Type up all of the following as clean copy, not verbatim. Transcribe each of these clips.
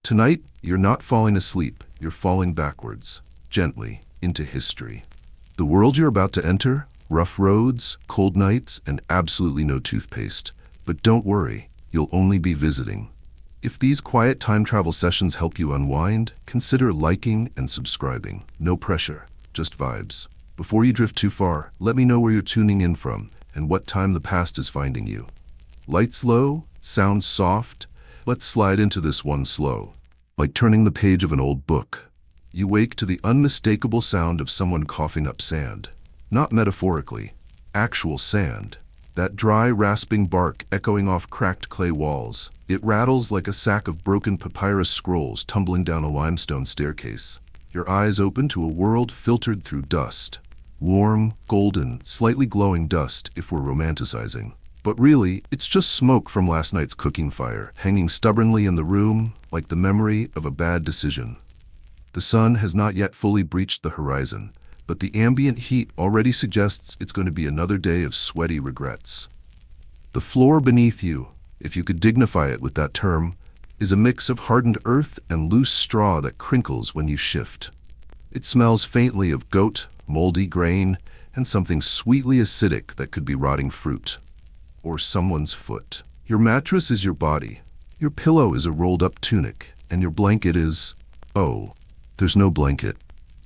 Tonight, you're not falling asleep, you're falling backwards, gently, into history. The world you're about to enter, rough roads, cold nights, and absolutely no toothpaste. But don't worry, you'll only be visiting. If these quiet time travel sessions help you unwind, consider liking and subscribing. No pressure, just vibes. Before you drift too far, let me know where you're tuning in from and what time the past is finding you. Lights low, sounds soft. Let's slide into this one slow. Like turning the page of an old book. You wake to the unmistakable sound of someone coughing up sand. Not metaphorically, actual sand. That dry, rasping bark echoing off cracked clay walls. It rattles like a sack of broken papyrus scrolls tumbling down a limestone staircase. Your eyes open to a world filtered through dust. Warm, golden, slightly glowing dust if we're romanticizing. But really, it's just smoke from last night's cooking fire, hanging stubbornly in the room like the memory of a bad decision. The sun has not yet fully breached the horizon, but the ambient heat already suggests it's going to be another day of sweaty regrets. The floor beneath you, if you could dignify it with that term, is a mix of hardened earth and loose straw that crinkles when you shift. It smells faintly of goat, moldy grain, and something sweetly acidic that could be rotting fruit. Or someone's foot. Your mattress is your body. Your pillow is a rolled-up tunic, and your blanket is... oh, there's no blanket.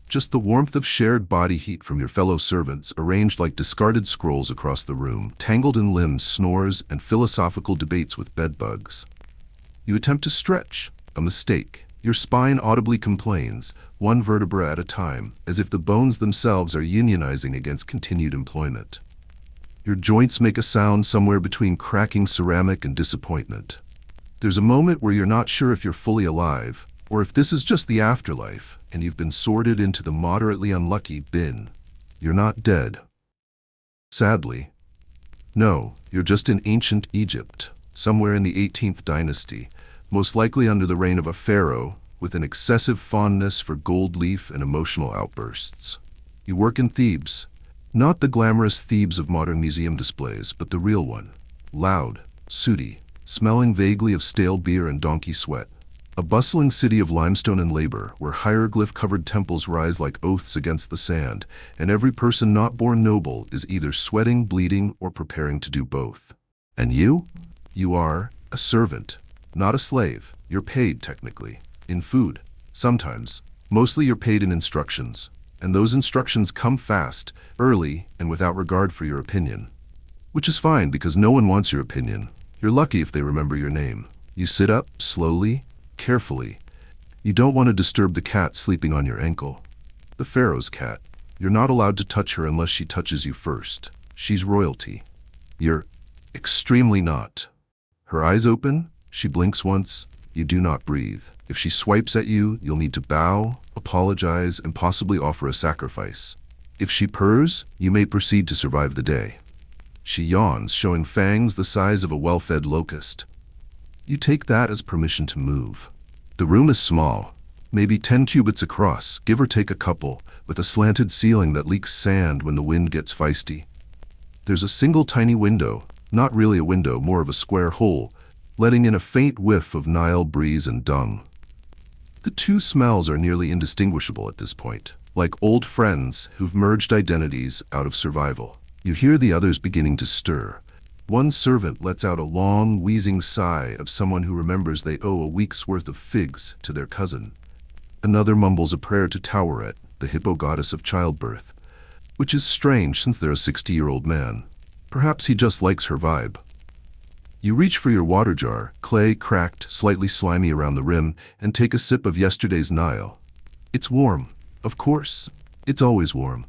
Just the warmth of shared body heat from your fellow servants arranged like discarded scrolls across the room, tangled in limbs, snores, and philosophical debates with bedbugs. You attempt to stretch. A mistake. Your spine audibly complains, one vertebra at a time, as if the bones themselves are unionizing against continued employment. Your joints make a sound somewhere between cracking ceramic and disappointment. There's a moment where you're not sure if you're fully alive, or if this is just the afterlife, and you've been sorted into the moderately unlucky bin. You're not dead. Sadly. No, you're just in ancient Egypt, somewhere in the 18th dynasty, most likely under the reign of a pharaoh, with an excessive fondness for gold leaf and emotional outbursts. You work in Thebes. Not the glamorous Thebes of modern museum displays, but the real one. Loud, sooty, smelling vaguely of stale beer and donkey sweat. A bustling city of limestone and labor, where hieroglyph-covered temples rise like oaths against the sand, and every person not born noble is either sweating, bleeding, or preparing to do both. And you? You are a servant, not a slave. You're paid, technically, in food. Sometimes. Mostly you're paid in instructions. And those instructions come fast, early, and without regard for your opinion. Which is fine because no one wants your opinion. You're lucky if they remember your name. You sit up, slowly, carefully. You don't want to disturb the cat sleeping on your ankle. The Pharaoh's cat. You're not allowed to touch her unless she touches you first. She's royalty. You're extremely not. Her eyes open, she blinks once, you do not breathe. If she swipes at you, you'll need to bow, apologize, and possibly offer a sacrifice. If she purrs, you may proceed to survive the day. She yawns, showing fangs the size of a well-fed locust. You take that as permission to move. The room is small, maybe 10 cubits across, give or take a couple, with a slanted ceiling that leaks sand when the wind gets feisty. There's a single tiny window, not really a window, more of a square hole, letting in a faint whiff of Nile breeze and dung. The two smells are nearly indistinguishable at this point, like old friends who've merged identities out of survival. You hear the others beginning to stir. One servant lets out a long, wheezing sigh of someone who remembers they owe a week's worth of figs to their cousin. Another mumbles a prayer to Toweret, the hippo goddess of childbirth, which is strange since they're a 60-year-old man. Perhaps he just likes her vibe. You reach for your water jar, clay cracked, slightly slimy around the rim, and take a sip of yesterday's Nile. It's warm, of course. It's always warm.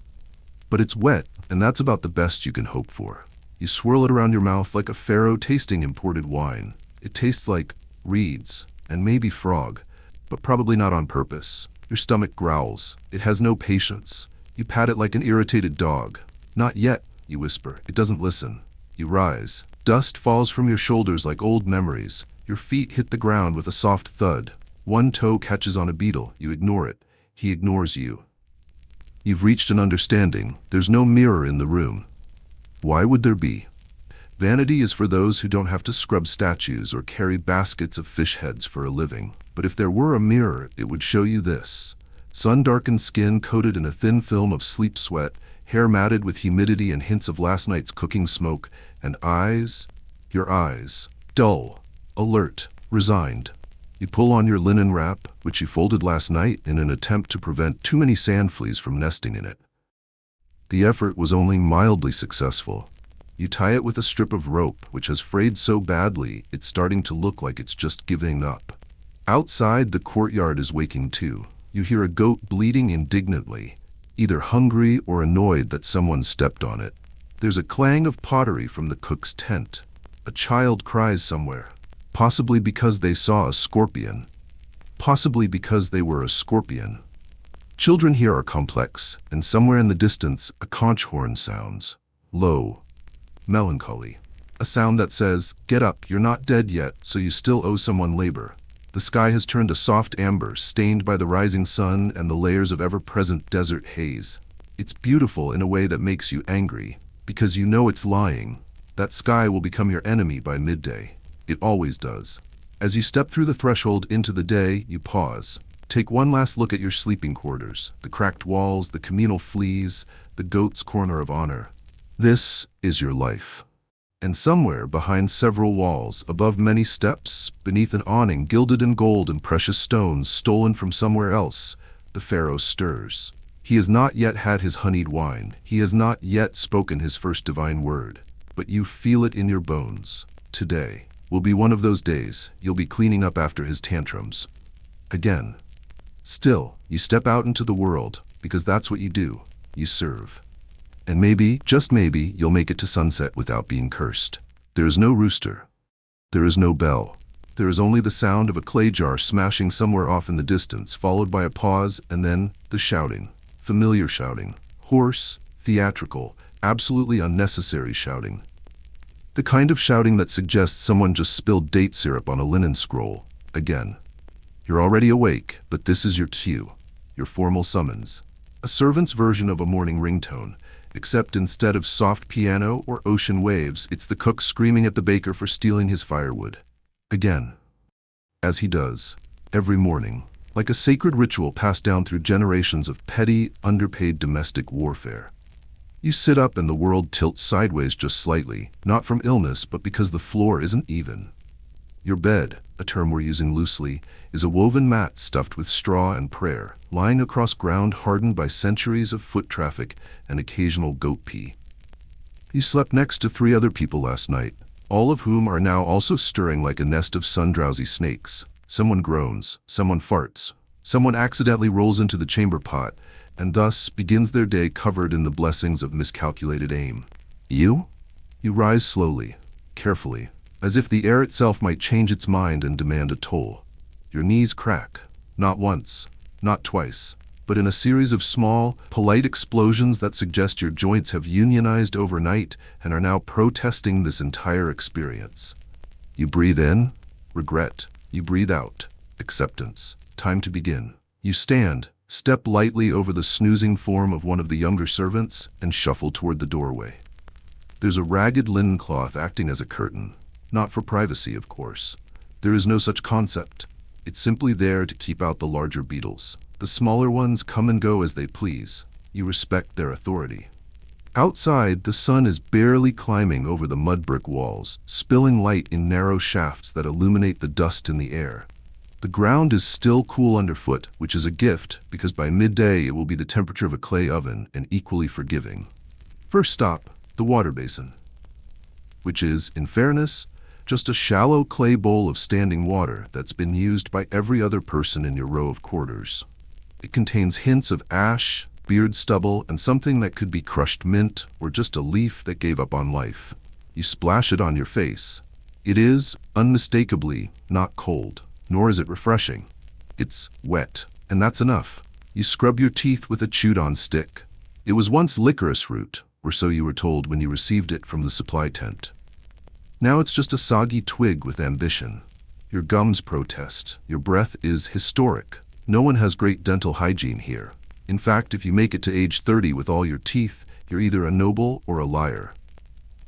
But it's wet, and that's about the best you can hope for. You swirl it around your mouth like a pharaoh tasting imported wine. It tastes like reeds, and maybe frog, but probably not on purpose. Your stomach growls. It has no patience. You pat it like an irritated dog. Not yet, you whisper. It doesn't listen. You rise. Dust falls from your shoulders like old memories. Your feet hit the ground with a soft thud. One toe catches on a beetle. You ignore it. He ignores you. You've reached an understanding. There's no mirror in the room. Why would there be? Vanity is for those who don't have to scrub statues or carry baskets of fish heads for a living. But if there were a mirror, it would show you this. Sun-darkened skin coated in a thin film of sleep sweat, hair matted with humidity and hints of last night's cooking smoke, and eyes, your eyes, dull, alert, resigned. You pull on your linen wrap, which you folded last night in an attempt to prevent too many sand fleas from nesting in it. The effort was only mildly successful. You tie it with a strip of rope, which has frayed so badly it's starting to look like it's just giving up. Outside, the courtyard is waking too. You hear a goat bleating indignantly, either hungry or annoyed that someone stepped on it. There's a clang of pottery from the cook's tent. A child cries somewhere, possibly because they saw a scorpion, possibly because they were a scorpion. Children here are complex, and somewhere in the distance a conch horn sounds, low, melancholy. A sound that says, "Get up, you're not dead yet, so you still owe someone labor." The sky has turned a soft amber, stained by the rising sun and the layers of ever-present desert haze. It's beautiful in a way that makes you angry, because you know it's lying. That sky will become your enemy by midday. It always does. As you step through the threshold into the day, you pause. Take one last look at your sleeping quarters, the cracked walls, the communal fleas, the goat's corner of honor. This is your life. And somewhere behind several walls, above many steps, beneath an awning gilded in gold and precious stones stolen from somewhere else, the Pharaoh stirs. He has not yet had his honeyed wine. He has not yet spoken his first divine word. But you feel it in your bones. Today will be one of those days. You'll be cleaning up after his tantrums. Again. Still, you step out into the world, because that's what you do. You serve. And maybe, just maybe, you'll make it to sunset without being cursed. There is no rooster. There is no bell. There is only the sound of a clay jar smashing somewhere off in the distance, followed by a pause, and then the shouting. Familiar shouting. Hoarse, theatrical, absolutely unnecessary shouting. The kind of shouting that suggests someone just spilled date syrup on a linen scroll. Again. You're already awake, but this is your cue. Your formal summons. A servant's version of a morning ringtone. Except instead of soft piano or ocean waves, it's the cook screaming at the baker for stealing his firewood. Again. As he does, every morning, like a sacred ritual passed down through generations of petty, underpaid domestic warfare. You sit up and the world tilts sideways just slightly, not from illness, but because the floor isn't even. Your bed, a term we're using loosely, is a woven mat stuffed with straw and prayer, lying across ground hardened by centuries of foot traffic and occasional goat pee. You slept next to 3 other people last night, all of whom are now also stirring like a nest of sun-drowsy snakes. Someone groans, someone farts, someone accidentally rolls into the chamber pot, and thus begins their day covered in the blessings of miscalculated aim. You? You rise slowly, carefully, as if the air itself might change its mind and demand a toll. Your knees crack, not once, not twice, but in a series of small, polite explosions that suggest your joints have unionized overnight and are now protesting this entire experience. You breathe in, regret. You breathe out, acceptance. Time to begin. You stand, step lightly over the snoozing form of one of the younger servants, and shuffle toward the doorway. There's a ragged linen cloth acting as a curtain. Not for privacy, of course. There is no such concept. It's simply there to keep out the larger beetles. The smaller ones come and go as they please. You respect their authority. Outside, the sun is barely climbing over the mud brick walls, spilling light in narrow shafts that illuminate the dust in the air. The ground is still cool underfoot, which is a gift, because by midday it will be the temperature of a clay oven and equally forgiving. First stop, the water basin, which is, in fairness, just a shallow clay bowl of standing water that's been used by every other person in your row of quarters. It contains hints of ash, beard stubble, and something that could be crushed mint or just a leaf that gave up on life. You splash it on your face. It is, unmistakably, not cold, nor is it refreshing. It's wet, and that's enough. You scrub your teeth with a chewed-on stick. It was once licorice root, or so you were told when you received it from the supply tent. Now it's just a soggy twig with ambition. Your gums protest. Your breath is historic. No one has great dental hygiene here. In fact, if you make it to age 30 with all your teeth, you're either a noble or a liar.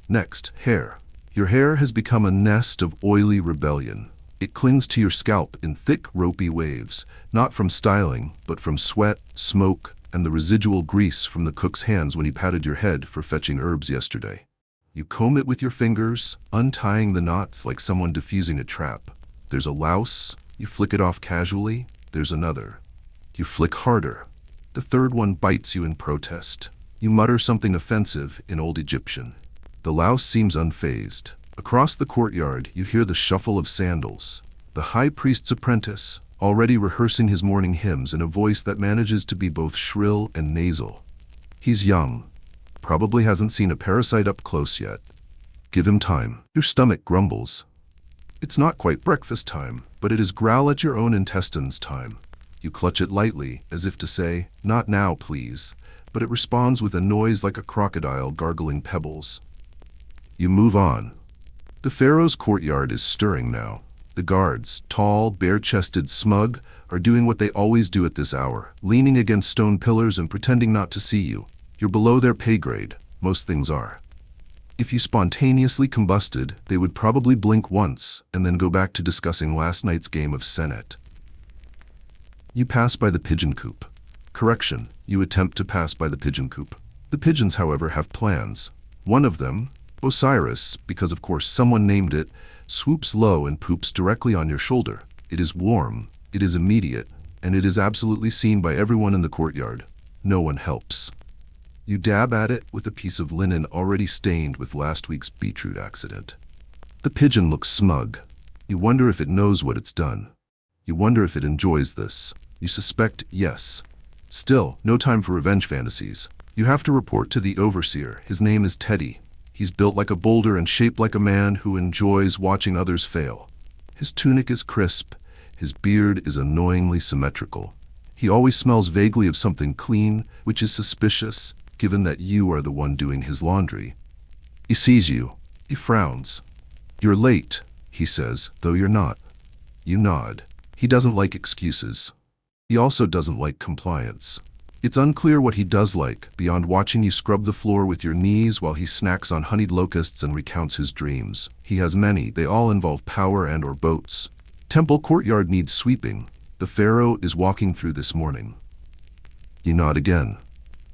Next, hair. Your hair has become a nest of oily rebellion. It clings to your scalp in thick, ropey waves, not from styling, but from sweat, smoke, and the residual grease from the cook's hands when he patted your head for fetching herbs yesterday. You comb it with your fingers, untying the knots like someone defusing a trap. There's a louse, you flick it off casually, there's another. You flick harder. The third one bites you in protest. You mutter something offensive in Old Egyptian. The louse seems unfazed. Across the courtyard, you hear the shuffle of sandals. The high priest's apprentice, already rehearsing his morning hymns in a voice that manages to be both shrill and nasal. He's young. Probably hasn't seen a parasite up close yet. Give him time. Your stomach grumbles. It's not quite breakfast time, but it is growl at your own intestines time. You clutch it lightly, as if to say, "Not now, please," but it responds with a noise like a crocodile gargling pebbles. You move on. The Pharaoh's courtyard is stirring now. The guards, tall, bare-chested, smug, are doing what they always do at this hour, leaning against stone pillars and pretending not to see you. You're below their pay grade. Most things are. If you spontaneously combusted, they would probably blink once and then go back to discussing last night's game of Senet. You pass by the pigeon coop. Correction, you attempt to pass by the pigeon coop. The pigeons, however, have plans. One of them, Osiris, because of course someone named it, swoops low and poops directly on your shoulder. It is warm, it is immediate, and it is absolutely seen by everyone in the courtyard. No one helps. You dab at it with a piece of linen already stained with last week's beetroot accident. The pigeon looks smug. You wonder if it knows what it's done. You wonder if it enjoys this. You suspect yes. Still, no time for revenge fantasies. You have to report to the overseer. His name is Teddy. He's built like a boulder and shaped like a man who enjoys watching others fail. His tunic is crisp. His beard is annoyingly symmetrical. He always smells vaguely of something clean, which is suspicious, given that you are the one doing his laundry. He sees you. He frowns. "You're late," he says, though you're not. You nod. He doesn't like excuses. He also doesn't like compliance. It's unclear what he does like, beyond watching you scrub the floor with your knees while he snacks on honeyed locusts and recounts his dreams. He has many. They all involve power and/or boats. Temple courtyard needs sweeping. The Pharaoh is walking through this morning. You nod again.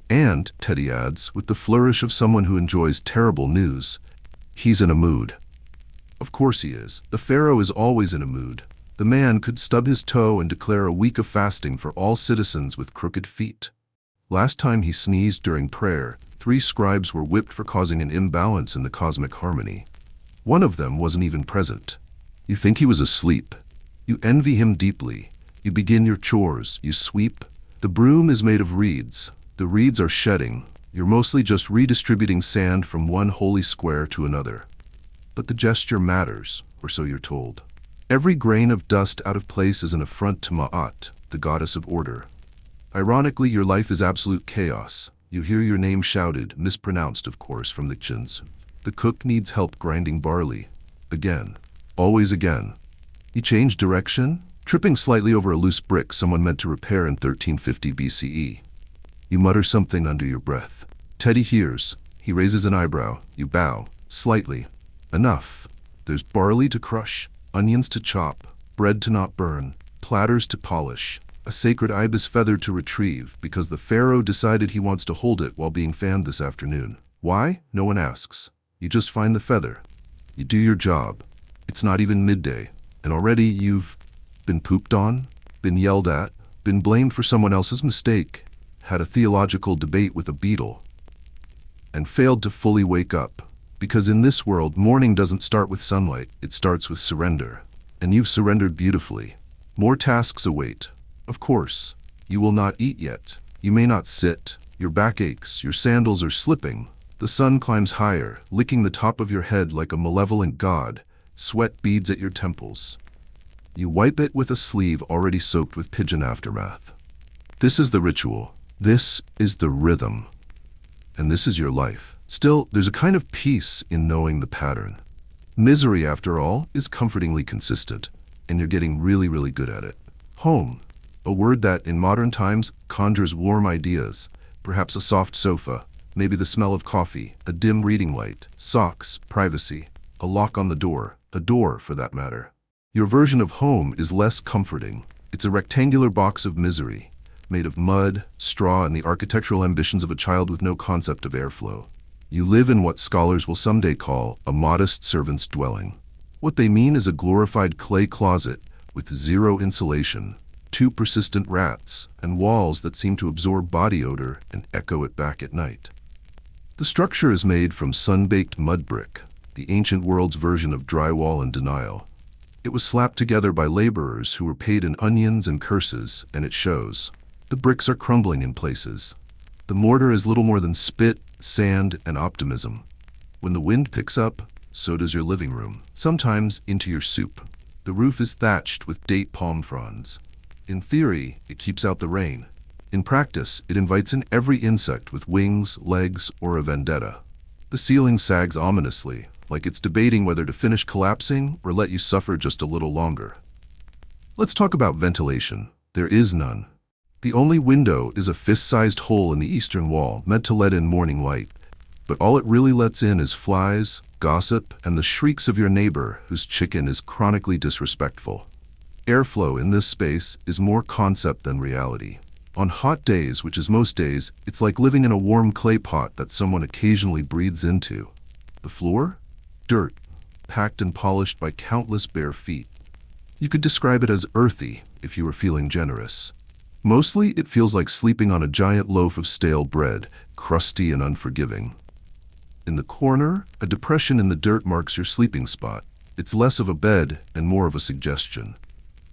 And, Teddy adds, with the flourish of someone who enjoys terrible news, he's in a mood. Of course he is. The Pharaoh is always in a mood. The man could stub his toe and declare a week of fasting for all citizens with crooked feet. Last time he sneezed during prayer, 3 scribes were whipped for causing an imbalance in the cosmic harmony. One of them wasn't even present. You think he was asleep. You envy him deeply. You begin your chores. You sweep. The broom is made of reeds. The reeds are shedding. You're mostly just redistributing sand from one holy square to another. But the gesture matters, or so you're told. Every grain of dust out of place is an affront to Ma'at, the goddess of order. Ironically, your life is absolute chaos. You hear your name shouted, mispronounced of course, from the chins. The cook needs help grinding barley. Again. Always again. You change direction, tripping slightly over a loose brick someone meant to repair in 1350 BCE. You mutter something under your breath. Teddy hears. He raises an eyebrow. You bow. Slightly. Enough. There's barley to crush, onions to chop, bread to not burn, platters to polish, a sacred ibis feather to retrieve because the Pharaoh decided he wants to hold it while being fanned this afternoon. Why? No one asks. You just find the feather. You do your job. It's not even midday, and already you've been pooped on, been yelled at, been blamed for someone else's mistake, had a theological debate with a beetle, and failed to fully wake up. Because in this world, morning doesn't start with sunlight, it starts with surrender. And you've surrendered beautifully. More tasks await. Of course, you will not eat yet. You may not sit. Your back aches, your sandals are slipping. The sun climbs higher, licking the top of your head like a malevolent god. Sweat beads at your temples. You wipe it with a sleeve already soaked with pigeon aftermath. This is the ritual. This is the rhythm. And this is your life. Still, there's a kind of peace in knowing the pattern. Misery, after all, is comfortingly consistent, and you're getting really, really good at it. Home, a word that, in modern times, conjures warm ideas, perhaps a soft sofa, maybe the smell of coffee, a dim reading light, socks, privacy, a lock on the door, a door, for that matter. Your version of home is less comforting. It's a rectangular box of misery, made of mud, straw, and the architectural ambitions of a child with no concept of airflow. You live in what scholars will someday call a modest servant's dwelling. What they mean is a glorified clay closet with zero insulation, 2 persistent rats, and walls that seem to absorb body odor and echo it back at night. The structure is made from sun-baked mud brick, the ancient world's version of drywall and denial. It was slapped together by laborers who were paid in onions and curses, and it shows. The bricks are crumbling in places. The mortar is little more than spit, sand, and optimism. When the wind picks up, so does your living room, sometimes into your soup. The roof is thatched with date palm fronds. In theory, it keeps out the rain. In practice, it invites in every insect with wings, legs, or a vendetta. The ceiling sags ominously, like it's debating whether to finish collapsing or let you suffer just a little longer. Let's talk about ventilation. There is none. The only window is a fist-sized hole in the eastern wall, meant to let in morning light. But all it really lets in is flies, gossip, and the shrieks of your neighbor whose chicken is chronically disrespectful. Airflow in this space is more concept than reality. On hot days, which is most days, it's like living in a warm clay pot that someone occasionally breathes into. The floor? Dirt, packed and polished by countless bare feet. You could describe it as earthy if you were feeling generous. Mostly, it feels like sleeping on a giant loaf of stale bread, crusty and unforgiving. In the corner, a depression in the dirt marks your sleeping spot. It's less of a bed and more of a suggestion.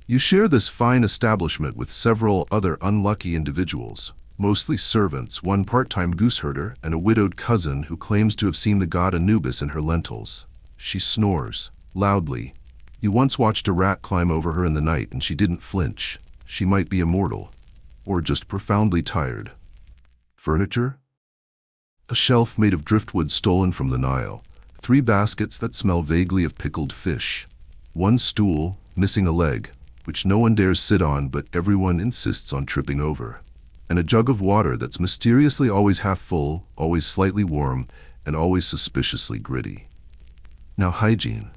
You share this fine establishment with several other unlucky individuals, mostly servants, one part-time gooseherder, and a widowed cousin who claims to have seen the god Anubis in her lentils. She snores, loudly. You once watched a rat climb over her in the night and she didn't flinch. She might be immortal, or just profoundly tired. Furniture? A shelf made of driftwood stolen from the Nile, 3 baskets that smell vaguely of pickled fish, 1 stool, missing a leg, which no one dares sit on but everyone insists on tripping over, and a jug of water that's mysteriously always half full, always slightly warm, and always suspiciously gritty. Now hygiene.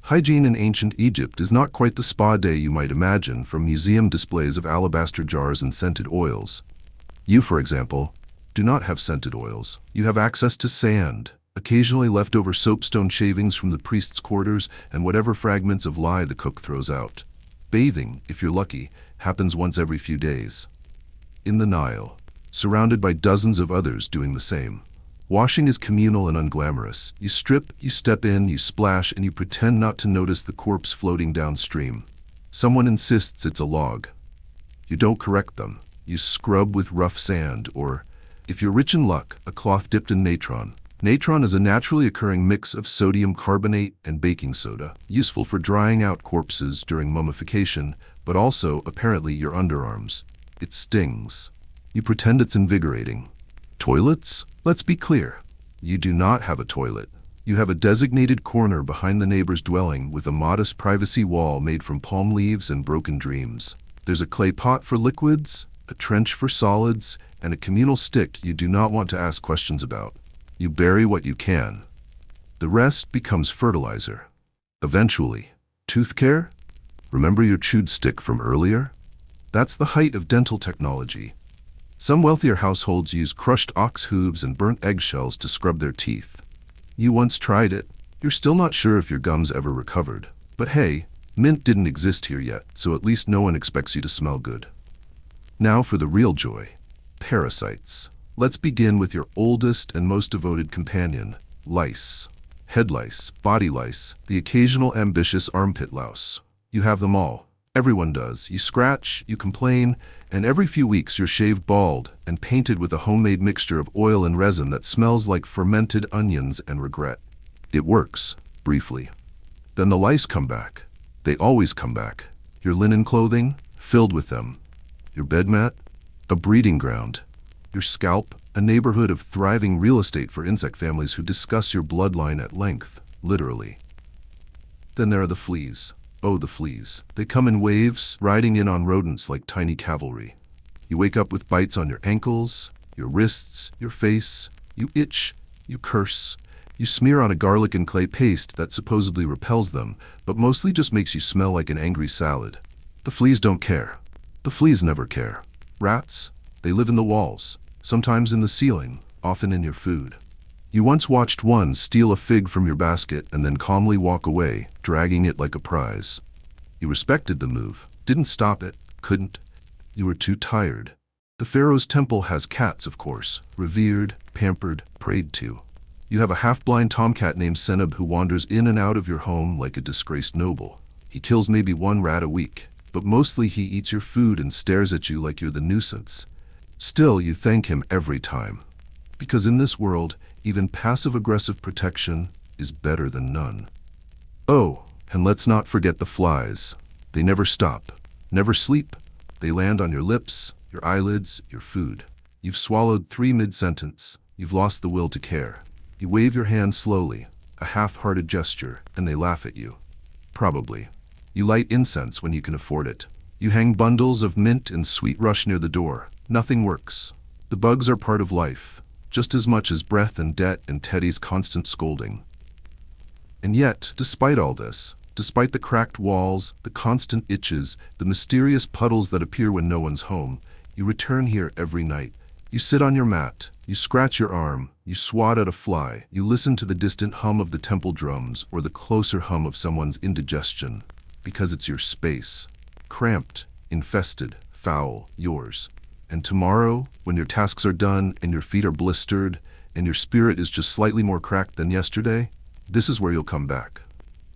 Hygiene in ancient Egypt is not quite the spa day you might imagine from museum displays of alabaster jars and scented oils. You, for example, do not have scented oils. You have access to sand, occasionally leftover soapstone shavings from the priest's quarters, and whatever fragments of lye the cook throws out. Bathing, if you're lucky, happens once every few days. In the Nile, surrounded by dozens of others doing the same. Washing is communal and unglamorous. You strip, you step in, you splash, and you pretend not to notice the corpse floating downstream. Someone insists it's a log. You don't correct them. You scrub with rough sand, or, if you're rich in luck, a cloth dipped in natron. Natron is a naturally occurring mix of sodium carbonate and baking soda, useful for drying out corpses during mummification, but also, apparently, your underarms. It stings. You pretend it's invigorating. Toilets? Let's be clear. You do not have a toilet. You have a designated corner behind the neighbor's dwelling with a modest privacy wall made from palm leaves and broken dreams. There's a clay pot for liquids, a trench for solids, and a communal stick you do not want to ask questions about. You bury what you can. The rest becomes fertilizer. Eventually, tooth care? Remember your chewed stick from earlier? That's the height of dental technology. Some wealthier households use crushed ox hooves and burnt eggshells to scrub their teeth. You once tried it. You're still not sure if your gums ever recovered. But hey, mint didn't exist here yet, so at least no one expects you to smell good. Now for the real joy. Parasites. Let's begin with your oldest and most devoted companion, lice. Head lice, body lice, the occasional ambitious armpit louse. You have them all. Everyone does. You scratch, you complain, and every few weeks you're shaved bald and painted with a homemade mixture of oil and resin that smells like fermented onions and regret. It works, briefly. Then the lice come back. They always come back. Your linen clothing, filled with them. Your bed mat, a breeding ground. Your scalp, a neighborhood of thriving real estate for insect families who discuss your bloodline at length, literally. Then there are the fleas. Oh, the fleas. They come in waves, riding in on rodents like tiny cavalry. You wake up with bites on your ankles, your wrists, your face. You itch, you curse, You smear on a garlic and clay paste that supposedly repels them, but mostly just makes you smell like an angry salad. The fleas don't care. The fleas never care. Rats? They live in the walls, sometimes in the ceiling, often in your food. You once watched one steal a fig from your basket and then calmly walk away, dragging it like a prize. You respected the move, didn't stop it, couldn't. You were too tired. The Pharaoh's temple has cats, of course, revered, pampered, prayed to. You have a half-blind tomcat named Seneb who wanders in and out of your home like a disgraced noble. He kills maybe one rat a week, but mostly he eats your food and stares at you like you're the nuisance. Still, you thank him every time. Because in this world, even passive-aggressive protection is better than none. Oh, and let's not forget the flies. They never stop, never sleep. They land on your lips, your eyelids, your food. You've swallowed 3 mid-sentence. You've lost the will to care. You wave your hand slowly, a half-hearted gesture, and they laugh at you. Probably. You light incense when you can afford it. You hang bundles of mint and sweet rush near the door. Nothing works. The bugs are part of life, just as much as breath and debt and Teddy's constant scolding. And yet, despite all this, despite the cracked walls, the constant itches, the mysterious puddles that appear when no one's home, you return here every night. You sit on your mat, you scratch your arm, you swat at a fly, you listen to the distant hum of the temple drums or the closer hum of someone's indigestion, because it's your space. Cramped, infested, foul, yours. And tomorrow, when your tasks are done and your feet are blistered and your spirit is just slightly more cracked than yesterday, this is where you'll come back.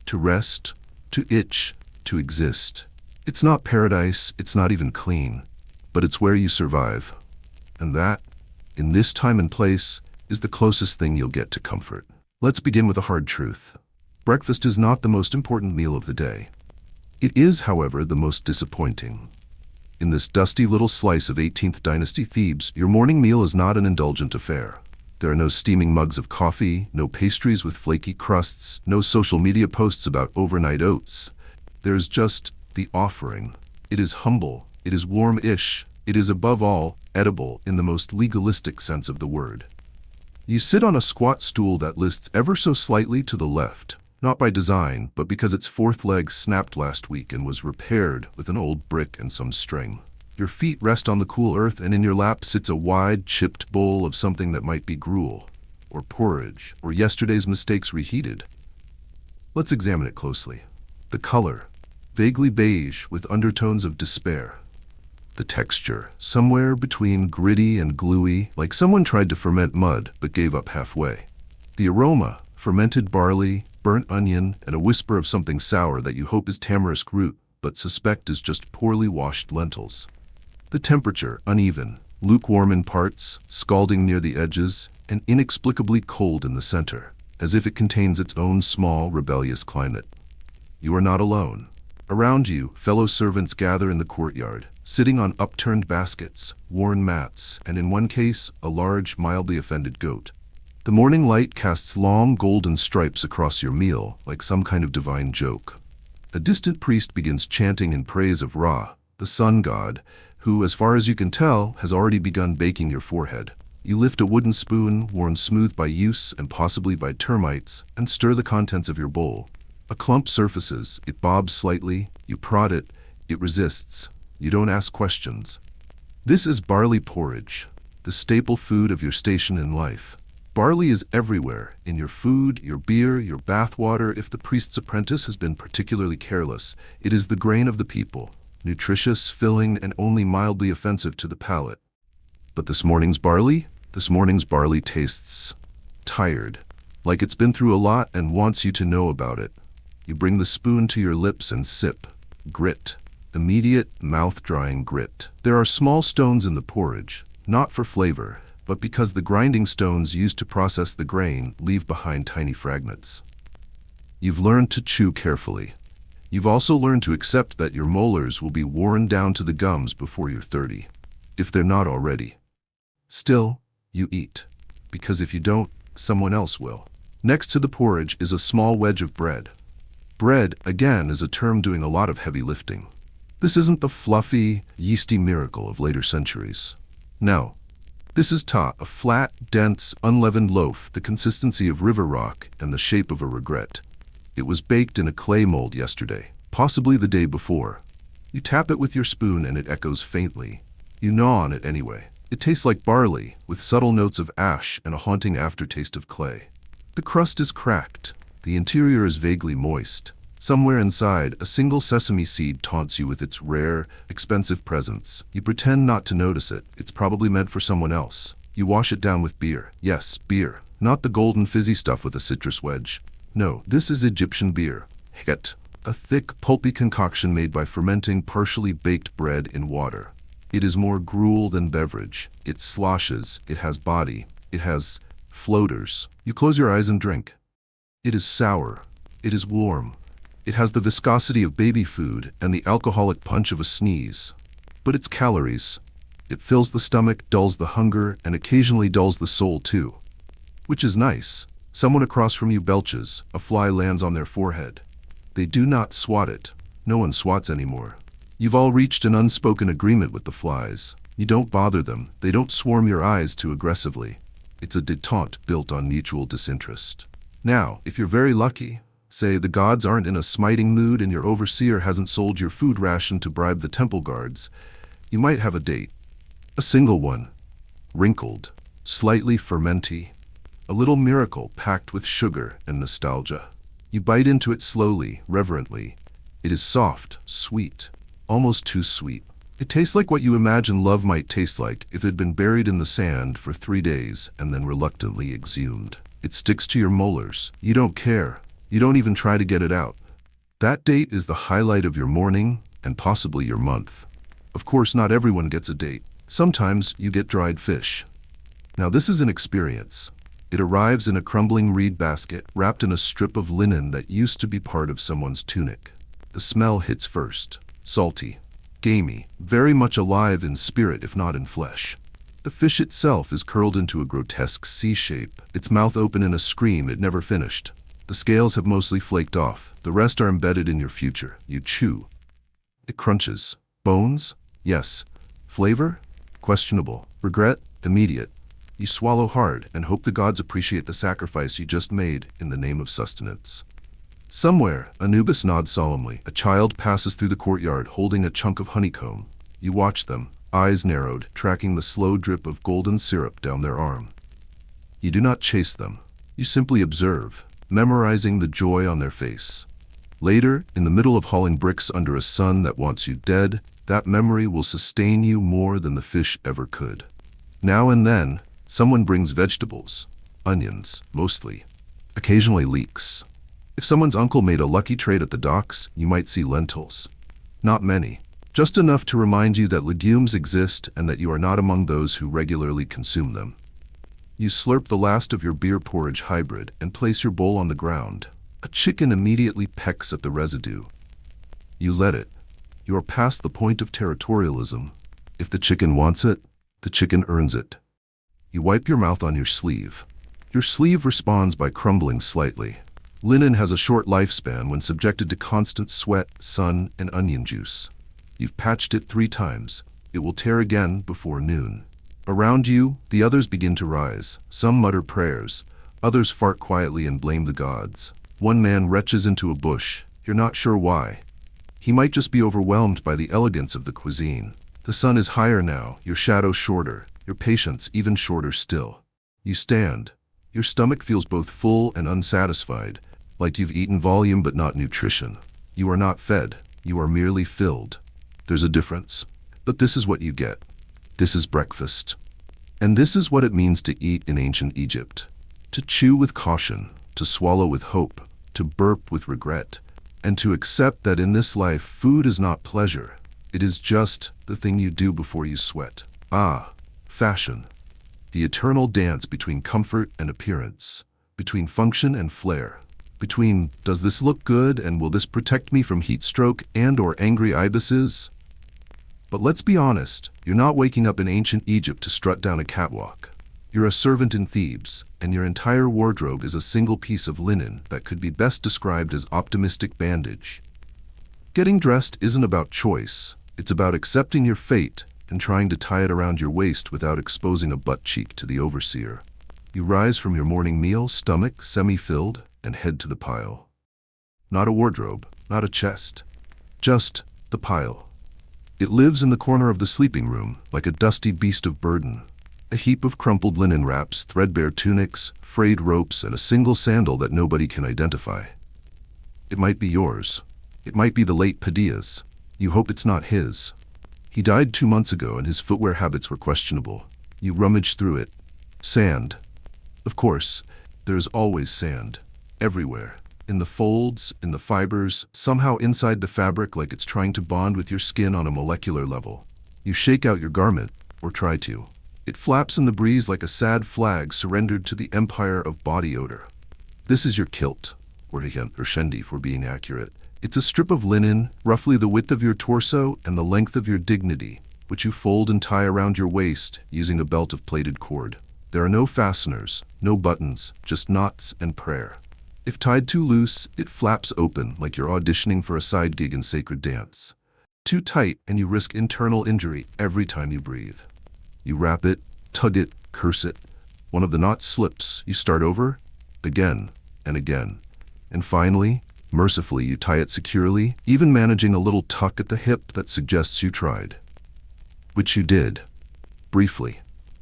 To rest, to itch, to exist. It's not paradise, it's not even clean, but it's where you survive. And that, in this time and place, is the closest thing you'll get to comfort. Let's begin with a hard truth. Breakfast is not the most important meal of the day. It is, however, the most disappointing. In this dusty little slice of 18th dynasty Thebes, your morning meal is not an indulgent affair. There are no steaming mugs of coffee, no pastries with flaky crusts, no social media posts about overnight oats. There's just the offering. It is humble, it is warm-ish, it is above all edible in the most legalistic sense of the word. You sit on a squat stool that lists ever so slightly to the left, not by design, but because its 4th leg snapped last week and was repaired with an old brick and some string. Your feet rest on the cool earth, and in your lap sits a wide, chipped bowl of something that might be gruel, or porridge, or yesterday's mistakes reheated. Let's examine it closely. The color, vaguely beige with undertones of despair. The texture, somewhere between gritty and gluey, like someone tried to ferment mud but gave up halfway. The aroma, fermented barley, burnt onion, and a whisper of something sour that you hope is tamarisk root, but suspect is just poorly washed lentils. The temperature, uneven, lukewarm in parts, scalding near the edges, and inexplicably cold in the center, as if it contains its own small, rebellious climate. You are not alone. Around you, fellow servants gather in the courtyard, sitting on upturned baskets, worn mats, and in one case, a large, mildly offended goat. The morning light casts long golden stripes across your meal, like some kind of divine joke. A distant priest begins chanting in praise of Ra, the sun god, who, as far as you can tell, has already begun baking your forehead. You lift a wooden spoon, worn smooth by use and possibly by termites, and stir the contents of your bowl. A clump surfaces, it bobs slightly, you prod it, it resists. You don't ask questions. This is barley porridge, the staple food of your station in life. Barley is everywhere, in your food, your beer, your bathwater. If the priest's apprentice has been particularly careless, it is the grain of the people, nutritious, filling, and only mildly offensive to the palate. But this morning's barley tastes tired, like it's been through a lot and wants you to know about it. You bring the spoon to your lips and sip. Grit. Immediate, mouth-drying grit. There are small stones in the porridge, not for flavor, but because the grinding stones used to process the grain leave behind tiny fragments. You've learned to chew carefully. You've also learned to accept that your molars will be worn down to the gums before you're 30, if they're not already. Still, you eat, because if you don't, someone else will. Next to the porridge is a small wedge of bread. Bread, again, is a term doing a lot of heavy lifting. This isn't the fluffy, yeasty miracle of later centuries. No, This is ta, a flat, dense, unleavened loaf, the consistency of river rock and the shape of a regret. It was baked in a clay mold yesterday, possibly the day before. You tap it with your spoon and it echoes faintly. You gnaw on it anyway. It tastes like barley, with subtle notes of ash and a haunting aftertaste of clay. The crust is cracked. The interior is vaguely moist. Somewhere inside, a single sesame seed taunts you with its rare, expensive presence. You pretend not to notice it. It's probably meant for someone else. You wash it down with beer. Yes, beer. Not the golden fizzy stuff with a citrus wedge. No, this is Egyptian beer. Het, a thick, pulpy concoction made by fermenting partially baked bread in water. It is more gruel than beverage. It sloshes, it has body, it has floaters. You close your eyes and drink. It is sour, it is warm. It has the viscosity of baby food and the alcoholic punch of a sneeze. But it's calories. It fills the stomach, dulls the hunger, and occasionally dulls the soul too. Which is nice. Someone across from you belches, a fly lands on their forehead. They do not swat it. No one swats anymore. You've all reached an unspoken agreement with the flies. You don't bother them. They don't swarm your eyes too aggressively. It's a détente built on mutual disinterest. Now, if you're very lucky, say the gods aren't in a smiting mood and your overseer hasn't sold your food ration to bribe the temple guards, you might have a date. A single one. Wrinkled, slightly fermenty. A little miracle packed with sugar and nostalgia. You bite into it slowly, reverently. It is soft, sweet. Almost too sweet. It tastes like what you imagine love might taste like if it had been buried in the sand for 3 days and then reluctantly exhumed. It sticks to your molars. You don't care. You don't even try to get it out. That date is the highlight of your morning and possibly your month. Of course, not everyone gets a date. Sometimes you get dried fish. Now this is an experience. It arrives in a crumbling reed basket wrapped in a strip of linen that used to be part of someone's tunic. The smell hits first. Salty, gamey, very much alive in spirit if not in flesh. The fish itself is curled into a grotesque C shape, its mouth open in a scream it never finished. The scales have mostly flaked off, the rest are embedded in your future. You chew. It crunches. Bones? Yes. Flavor? Questionable. Regret? Immediate. You swallow hard and hope the gods appreciate the sacrifice you just made in the name of sustenance. Somewhere, Anubis nods solemnly. A child passes through the courtyard holding a chunk of honeycomb. You watch them, eyes narrowed, tracking the slow drip of golden syrup down their arm. You do not chase them. You simply observe, memorizing the joy on their face. Later, in the middle of hauling bricks under a sun that wants you dead, that memory will sustain you more than the fish ever could. Now and then, someone brings vegetables. Onions, mostly. Occasionally leeks. If someone's uncle made a lucky trade at the docks, you might see lentils. Not many. Just enough to remind you that legumes exist and that you are not among those who regularly consume them. You slurp the last of your beer porridge hybrid and place your bowl on the ground. A chicken immediately pecks at the residue. You let it. You are past the point of territorialism. If the chicken wants it, the chicken earns it. You wipe your mouth on your sleeve. Your sleeve responds by crumbling slightly. Linen has a short lifespan when subjected to constant sweat, sun, and onion juice. You've patched it 3 times. It will tear again before noon. Around you, the others begin to rise. Some mutter prayers. Others fart quietly and blame the gods. One man retches into a bush. You're not sure why. He might just be overwhelmed by the elegance of the cuisine. The sun is higher now, your shadow shorter, your patience even shorter still. You stand. Your stomach feels both full and unsatisfied, like you've eaten volume but not nutrition. You are not fed, you are merely filled. There's a difference. But this is what you get. This is breakfast. And this is what it means to eat in ancient Egypt. To chew with caution, to swallow with hope, to burp with regret, and to accept that in this life food is not pleasure. It is just the thing you do before you sweat. Ah, fashion. The eternal dance between comfort and appearance, between function and flair, between does this look good and will this protect me from heat stroke and/or angry ibises? But let's be honest, you're not waking up in ancient Egypt to strut down a catwalk. You're a servant in Thebes, and your entire wardrobe is a single piece of linen that could be best described as optimistic bandage. Getting dressed isn't about choice, it's about accepting your fate and trying to tie it around your waist without exposing a butt cheek to the overseer. You rise from your morning meal, stomach semi-filled, and head to the pile. Not a wardrobe, not a chest. Just the pile. It lives in the corner of the sleeping room, like a dusty beast of burden. A heap of crumpled linen wraps, threadbare tunics, frayed ropes, and a single sandal that nobody can identify. It might be yours. It might be the late Padilla's. You hope it's not his. He died 2 months ago and his footwear habits were questionable. You rummage through it. Sand. Of course, there is always sand. Everywhere. In the folds, in the fibers, somehow inside the fabric like it's trying to bond with your skin on a molecular level. You shake out your garment, or try to. It flaps in the breeze like a sad flag surrendered to the empire of body odor. This is your kilt, or shendi for being accurate. It's a strip of linen, roughly the width of your torso and the length of your dignity, which you fold and tie around your waist using a belt of plaited cord. There are no fasteners, no buttons, just knots and prayer. If tied too loose, it flaps open like you're auditioning for a side gig in sacred dance. Too tight and you risk internal injury every time you breathe. You wrap it, tug it, curse it. One of the knots slips, you start over, again and again. And finally, mercifully, you tie it securely, even managing a little tuck at the hip that suggests you tried. Which you did. Briefly.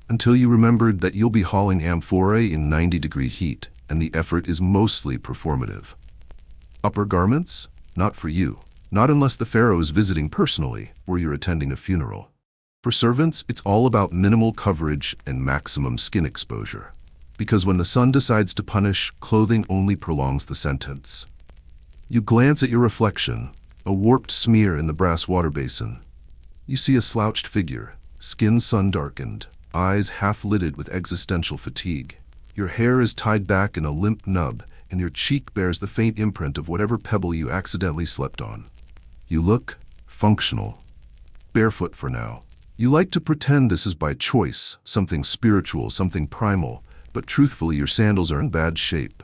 Until you remembered that you'll be hauling amphorae in 90-degree heat, and the effort is mostly performative. Upper garments? Not for you. Not unless the Pharaoh is visiting personally, or you're attending a funeral. For servants, it's all about minimal coverage and maximum skin exposure. Because when the sun decides to punish, clothing only prolongs the sentence. You glance at your reflection, a warped smear in the brass water basin. You see a slouched figure, skin sun-darkened, eyes half-lidded with existential fatigue. Your hair is tied back in a limp nub, and your cheek bears the faint imprint of whatever pebble you accidentally slept on. You look functional. Barefoot for now. You like to pretend this is by choice, something spiritual, something primal, but truthfully your sandals are in bad shape.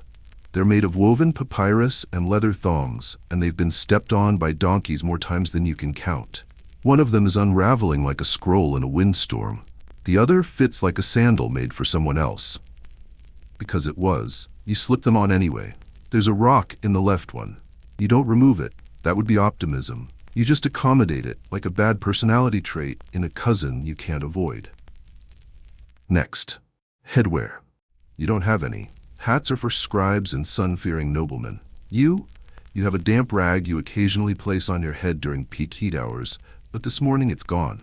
They're made of woven papyrus and leather thongs, and they've been stepped on by donkeys more times than you can count. One of them is unraveling like a scroll in a windstorm. The other fits like a sandal made for someone else. Because it was. You slip them on anyway. There's a rock in the left one. You don't remove it. That would be optimism. You just accommodate it, like a bad personality trait in a cousin you can't avoid. Next. Headwear. You don't have any. Hats are for scribes and sun-fearing noblemen. You have a damp rag you occasionally place on your head during peak heat hours, but this morning it's gone.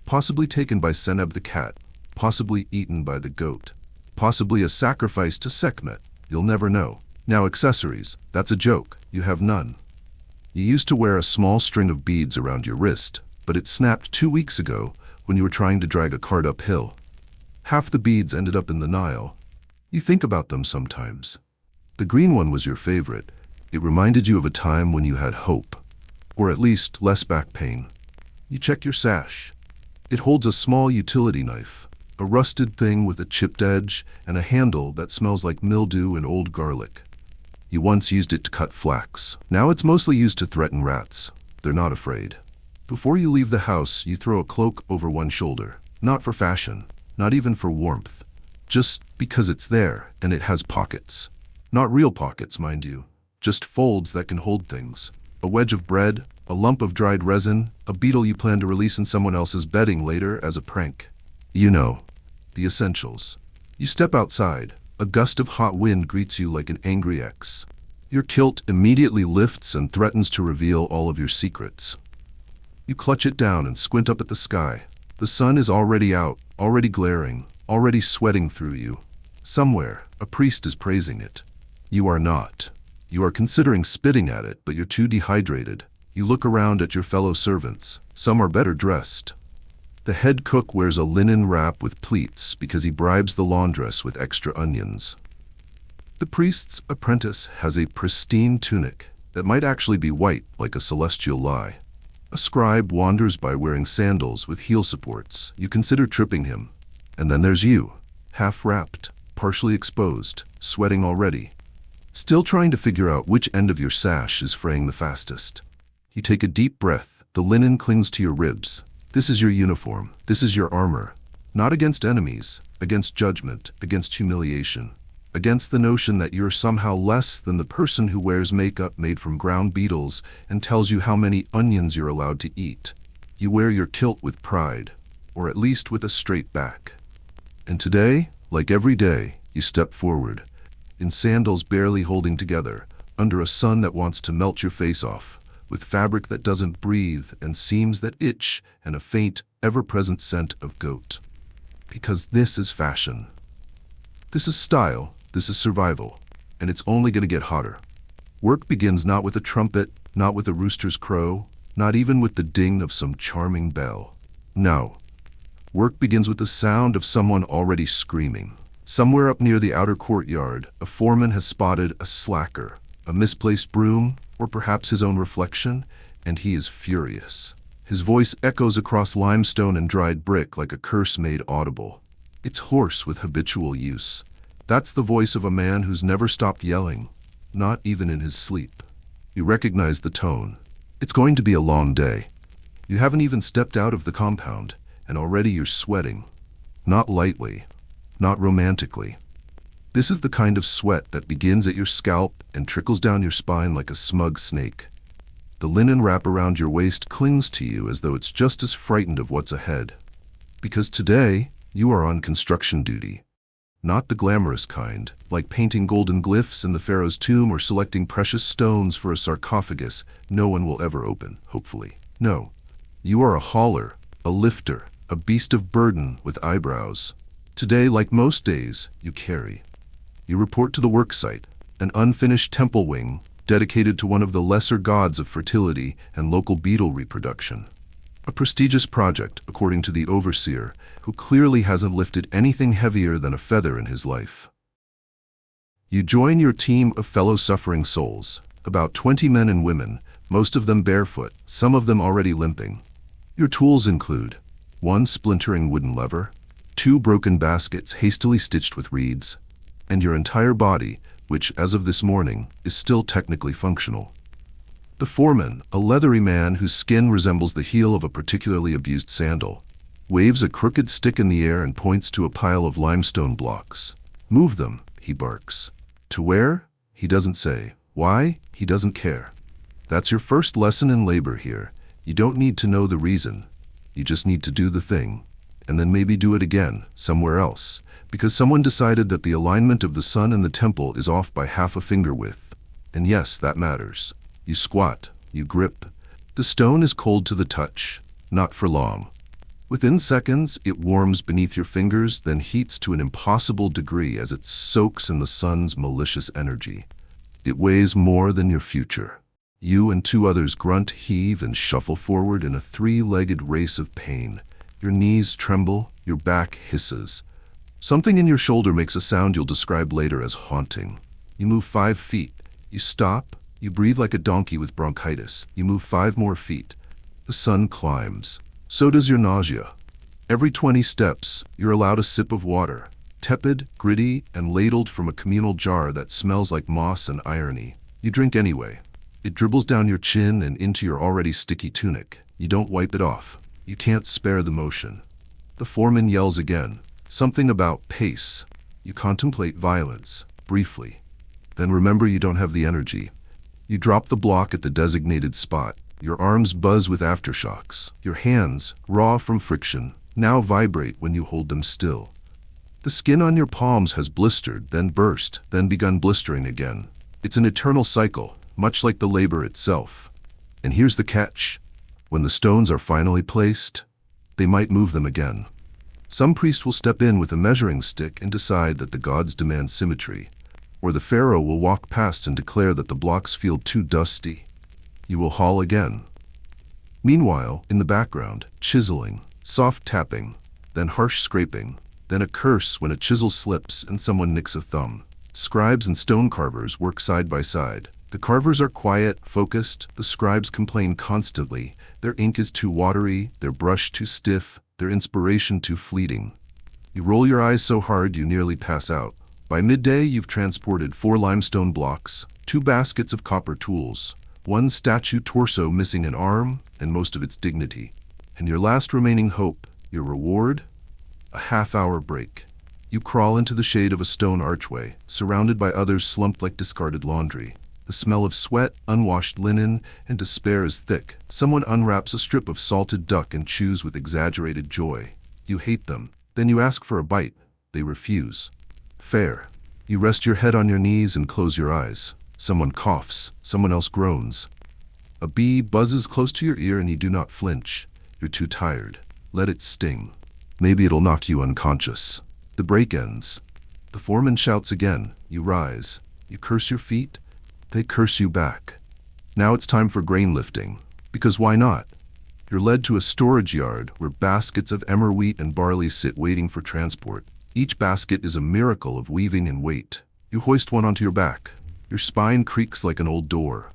Possibly taken by Seneb the cat, possibly eaten by the goat, possibly a sacrifice to Sekhmet. You'll never know. Now accessories, that's a joke. You have none. You used to wear a small string of beads around your wrist, but it snapped 2 weeks ago when you were trying to drag a cart uphill. Half the beads ended up in the Nile. You think about them sometimes. The green one was your favorite. It reminded you of a time when you had hope, or at least less back pain. You check your sash. It holds a small utility knife, a rusted thing with a chipped edge and a handle that smells like mildew and old garlic. You once used it to cut flax. Now it's mostly used to threaten rats. They're not afraid. Before you leave the house, you throw a cloak over one shoulder. Not for fashion, not even for warmth. Just because it's there and it has pockets. Not real pockets, mind you. Just folds that can hold things. A wedge of bread, a lump of dried resin, a beetle you plan to release in someone else's bedding later as a prank. You know, the essentials. You step outside. A gust of hot wind greets you like an angry ex. Your kilt immediately lifts and threatens to reveal all of your secrets. You clutch it down and squint up at the sky. The sun is already out, already glaring, already sweating through you. Somewhere, a priest is praising it. You are not. You are considering spitting at it, but you're too dehydrated. You look around at your fellow servants. Some are better dressed. The head cook wears a linen wrap with pleats because he bribes the laundress with extra onions. The priest's apprentice has a pristine tunic that might actually be white like a celestial lie. A scribe wanders by wearing sandals with heel supports. You consider tripping him. And then there's you, half-wrapped, partially exposed, sweating already. Still trying to figure out which end of your sash is fraying the fastest. You take a deep breath. The linen clings to your ribs. This is your uniform. This is your armor. Not against enemies, against judgment, against humiliation, against the notion that you're somehow less than the person who wears makeup made from ground beetles and tells you how many onions you're allowed to eat. You wear your kilt with pride, or at least with a straight back. And today, like every day, you step forward, in sandals barely holding together, under a sun that wants to melt your face off, with fabric that doesn't breathe and seams that itch and a faint, ever-present scent of goat. Because this is fashion. This is style, this is survival, and it's only going to get hotter. Work begins not with a trumpet, not with a rooster's crow, not even with the ding of some charming bell. No. Work begins with the sound of someone already screaming. Somewhere up near the outer courtyard, a foreman has spotted a slacker, a misplaced broom, or perhaps his own reflection, and he is furious. His voice echoes across limestone and dried brick like a curse made audible. It's hoarse with habitual use. That's the voice of a man who's never stopped yelling, not even in his sleep. You recognize the tone. It's going to be a long day. You haven't even stepped out of the compound, and already you're sweating. Not lightly, not romantically. This is the kind of sweat that begins at your scalp and trickles down your spine like a smug snake. The linen wrap around your waist clings to you as though it's just as frightened of what's ahead. Because today, you are on construction duty. Not the glamorous kind, like painting golden glyphs in the Pharaoh's tomb or selecting precious stones for a sarcophagus no one will ever open, hopefully. No. You are a hauler, a lifter, a beast of burden with eyebrows. Today, like most days, you carry. You report to the worksite, an unfinished temple wing dedicated to one of the lesser gods of fertility and local beetle reproduction. A prestigious project, according to the overseer, who clearly hasn't lifted anything heavier than a feather in his life. You join your team of fellow suffering souls, about 20 men and women, most of them barefoot, some of them already limping. Your tools include 1 splintering wooden lever, 2 broken baskets hastily stitched with reeds, and your entire body, which, as of this morning, is still technically functional. The foreman, a leathery man whose skin resembles the heel of a particularly abused sandal, waves a crooked stick in the air and points to a pile of limestone blocks. Move them, he barks. To where? He doesn't say. Why? He doesn't care. That's your first lesson in labor here. You don't need to know the reason. You just need to do the thing, and then maybe do it again, somewhere else, because someone decided that the alignment of the sun and the temple is off by half a finger width. And yes, that matters. You squat, you grip. The stone is cold to the touch, not for long. Within seconds, it warms beneath your fingers, then heats to an impossible degree as it soaks in the sun's malicious energy. It weighs more than your future. You and 2 others grunt, heave, and shuffle forward in a 3-legged race of pain. Your knees tremble, your back hisses. Something in your shoulder makes a sound you'll describe later as haunting. You move 5 feet. You stop. You breathe like a donkey with bronchitis. You move 5 more feet. The sun climbs. So does your nausea. Every 20 steps, you're allowed a sip of water, tepid, gritty, and ladled from a communal jar that smells like moss and irony. You drink anyway. It dribbles down your chin and into your already sticky tunic. You don't wipe it off. You can't spare the motion. The foreman yells again. Something about pace. You contemplate violence, briefly. Then remember you don't have the energy. You drop the block at the designated spot. Your arms buzz with aftershocks. Your hands, raw from friction, now vibrate when you hold them still. The skin on your palms has blistered, then burst, then begun blistering again. It's an eternal cycle, much like the labor itself. And here's the catch. When the stones are finally placed, they might move them again. Some priest will step in with a measuring stick and decide that the gods demand symmetry, or the Pharaoh will walk past and declare that the blocks feel too dusty. You will haul again. Meanwhile, in the background, chiseling, soft tapping, then harsh scraping, then a curse when a chisel slips and someone nicks a thumb. Scribes and stone carvers work side by side. The carvers are quiet, focused. The scribes complain constantly. Their ink is too watery, their brush too stiff, their inspiration too fleeting. You roll your eyes so hard you nearly pass out. By midday, you've transported 4 limestone blocks, 2 baskets of copper tools, 1 statue torso missing an arm and most of its dignity. And your last remaining hope, your reward? A half-hour break. You crawl into the shade of a stone archway, surrounded by others slumped like discarded laundry. The smell of sweat, unwashed linen, and despair is thick. Someone unwraps a strip of salted duck and chews with exaggerated joy. You hate them. Then you ask for a bite. They refuse. Fair. You rest your head on your knees and close your eyes. Someone coughs. Someone else groans. A bee buzzes close to your ear and you do not flinch. You're too tired. Let it sting. Maybe it'll knock you unconscious. The break ends. The foreman shouts again. You rise. You curse your feet. They curse you back. Now it's time for grain lifting. Because why not? You're led to a storage yard where baskets of emmer wheat and barley sit waiting for transport. Each basket is a miracle of weaving and weight. You hoist one onto your back. Your spine creaks like an old door.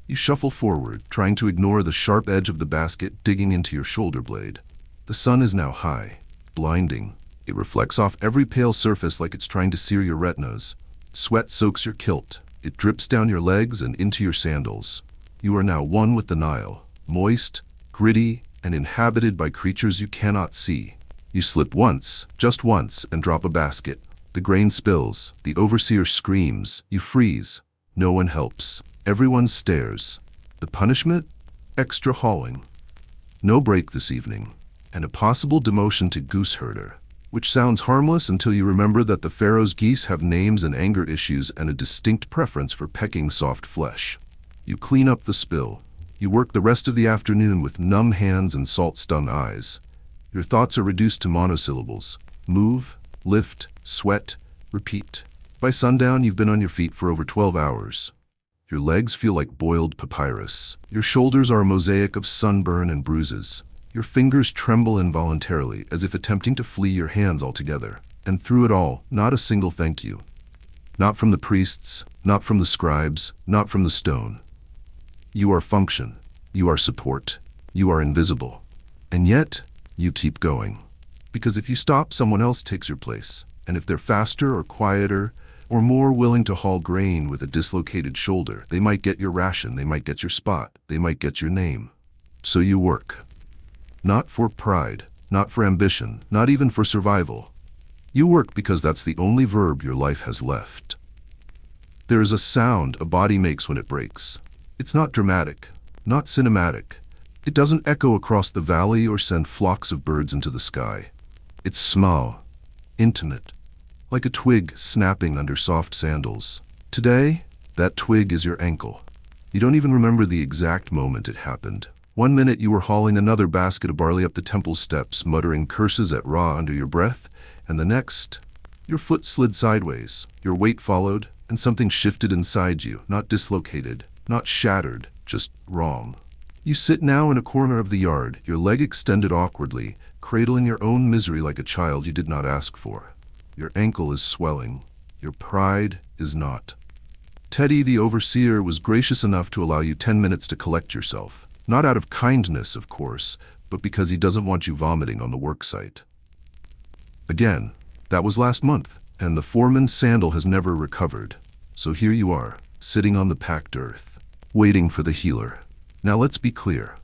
You shuffle forward, trying to ignore the sharp edge of the basket digging into your shoulder blade. The sun is now high, blinding. It reflects off every pale surface like it's trying to sear your retinas. Sweat soaks your kilt. It drips down your legs and into your sandals. You are now one with the Nile, moist, gritty, and inhabited by creatures you cannot see. You slip once, just once, and drop a basket. The grain spills. The overseer screams. You freeze. No one helps. Everyone stares. The punishment? Extra hauling. No break this evening. And a possible demotion to goose herder. Which sounds harmless until you remember that the Pharaoh's geese have names and anger issues and a distinct preference for pecking soft flesh. You clean up the spill. You work the rest of the afternoon with numb hands and salt-stung eyes. Your thoughts are reduced to monosyllables. Move, lift, sweat, repeat. By sundown, you've been on your feet for over 12 hours. Your legs feel like boiled papyrus. Your shoulders are a mosaic of sunburn and bruises. Your fingers tremble involuntarily, as if attempting to flee your hands altogether. And through it all, not a single thank you. Not from the priests, not from the scribes, not from the stone. You are function. You are support. You are invisible. And yet, you keep going. Because if you stop, someone else takes your place. And if they're faster or quieter, or more willing to haul grain with a dislocated shoulder, they might get your ration, they might get your spot, they might get your name. So you work. Not for pride, not for ambition, not even for survival. You work because that's the only verb your life has left. There is a sound a body makes when it breaks. It's not dramatic, not cinematic. It doesn't echo across the valley or send flocks of birds into the sky. It's small, intimate, like a twig snapping under soft sandals. Today, that twig is your ankle. You don't even remember the exact moment it happened. One minute you were hauling another basket of barley up the temple steps, muttering curses at Ra under your breath, and the next, your foot slid sideways, your weight followed, and something shifted inside you, not dislocated, not shattered, just wrong. You sit now in a corner of the yard, your leg extended awkwardly, cradling your own misery like a child you did not ask for. Your ankle is swelling. Your pride is not. Teddy, the overseer, was gracious enough to allow you 10 minutes to collect yourself. Not out of kindness, of course, but because he doesn't want you vomiting on the worksite. Again, that was last month, and the foreman's sandal has never recovered. So here you are, sitting on the packed earth, waiting for the healer. Now let's be clear.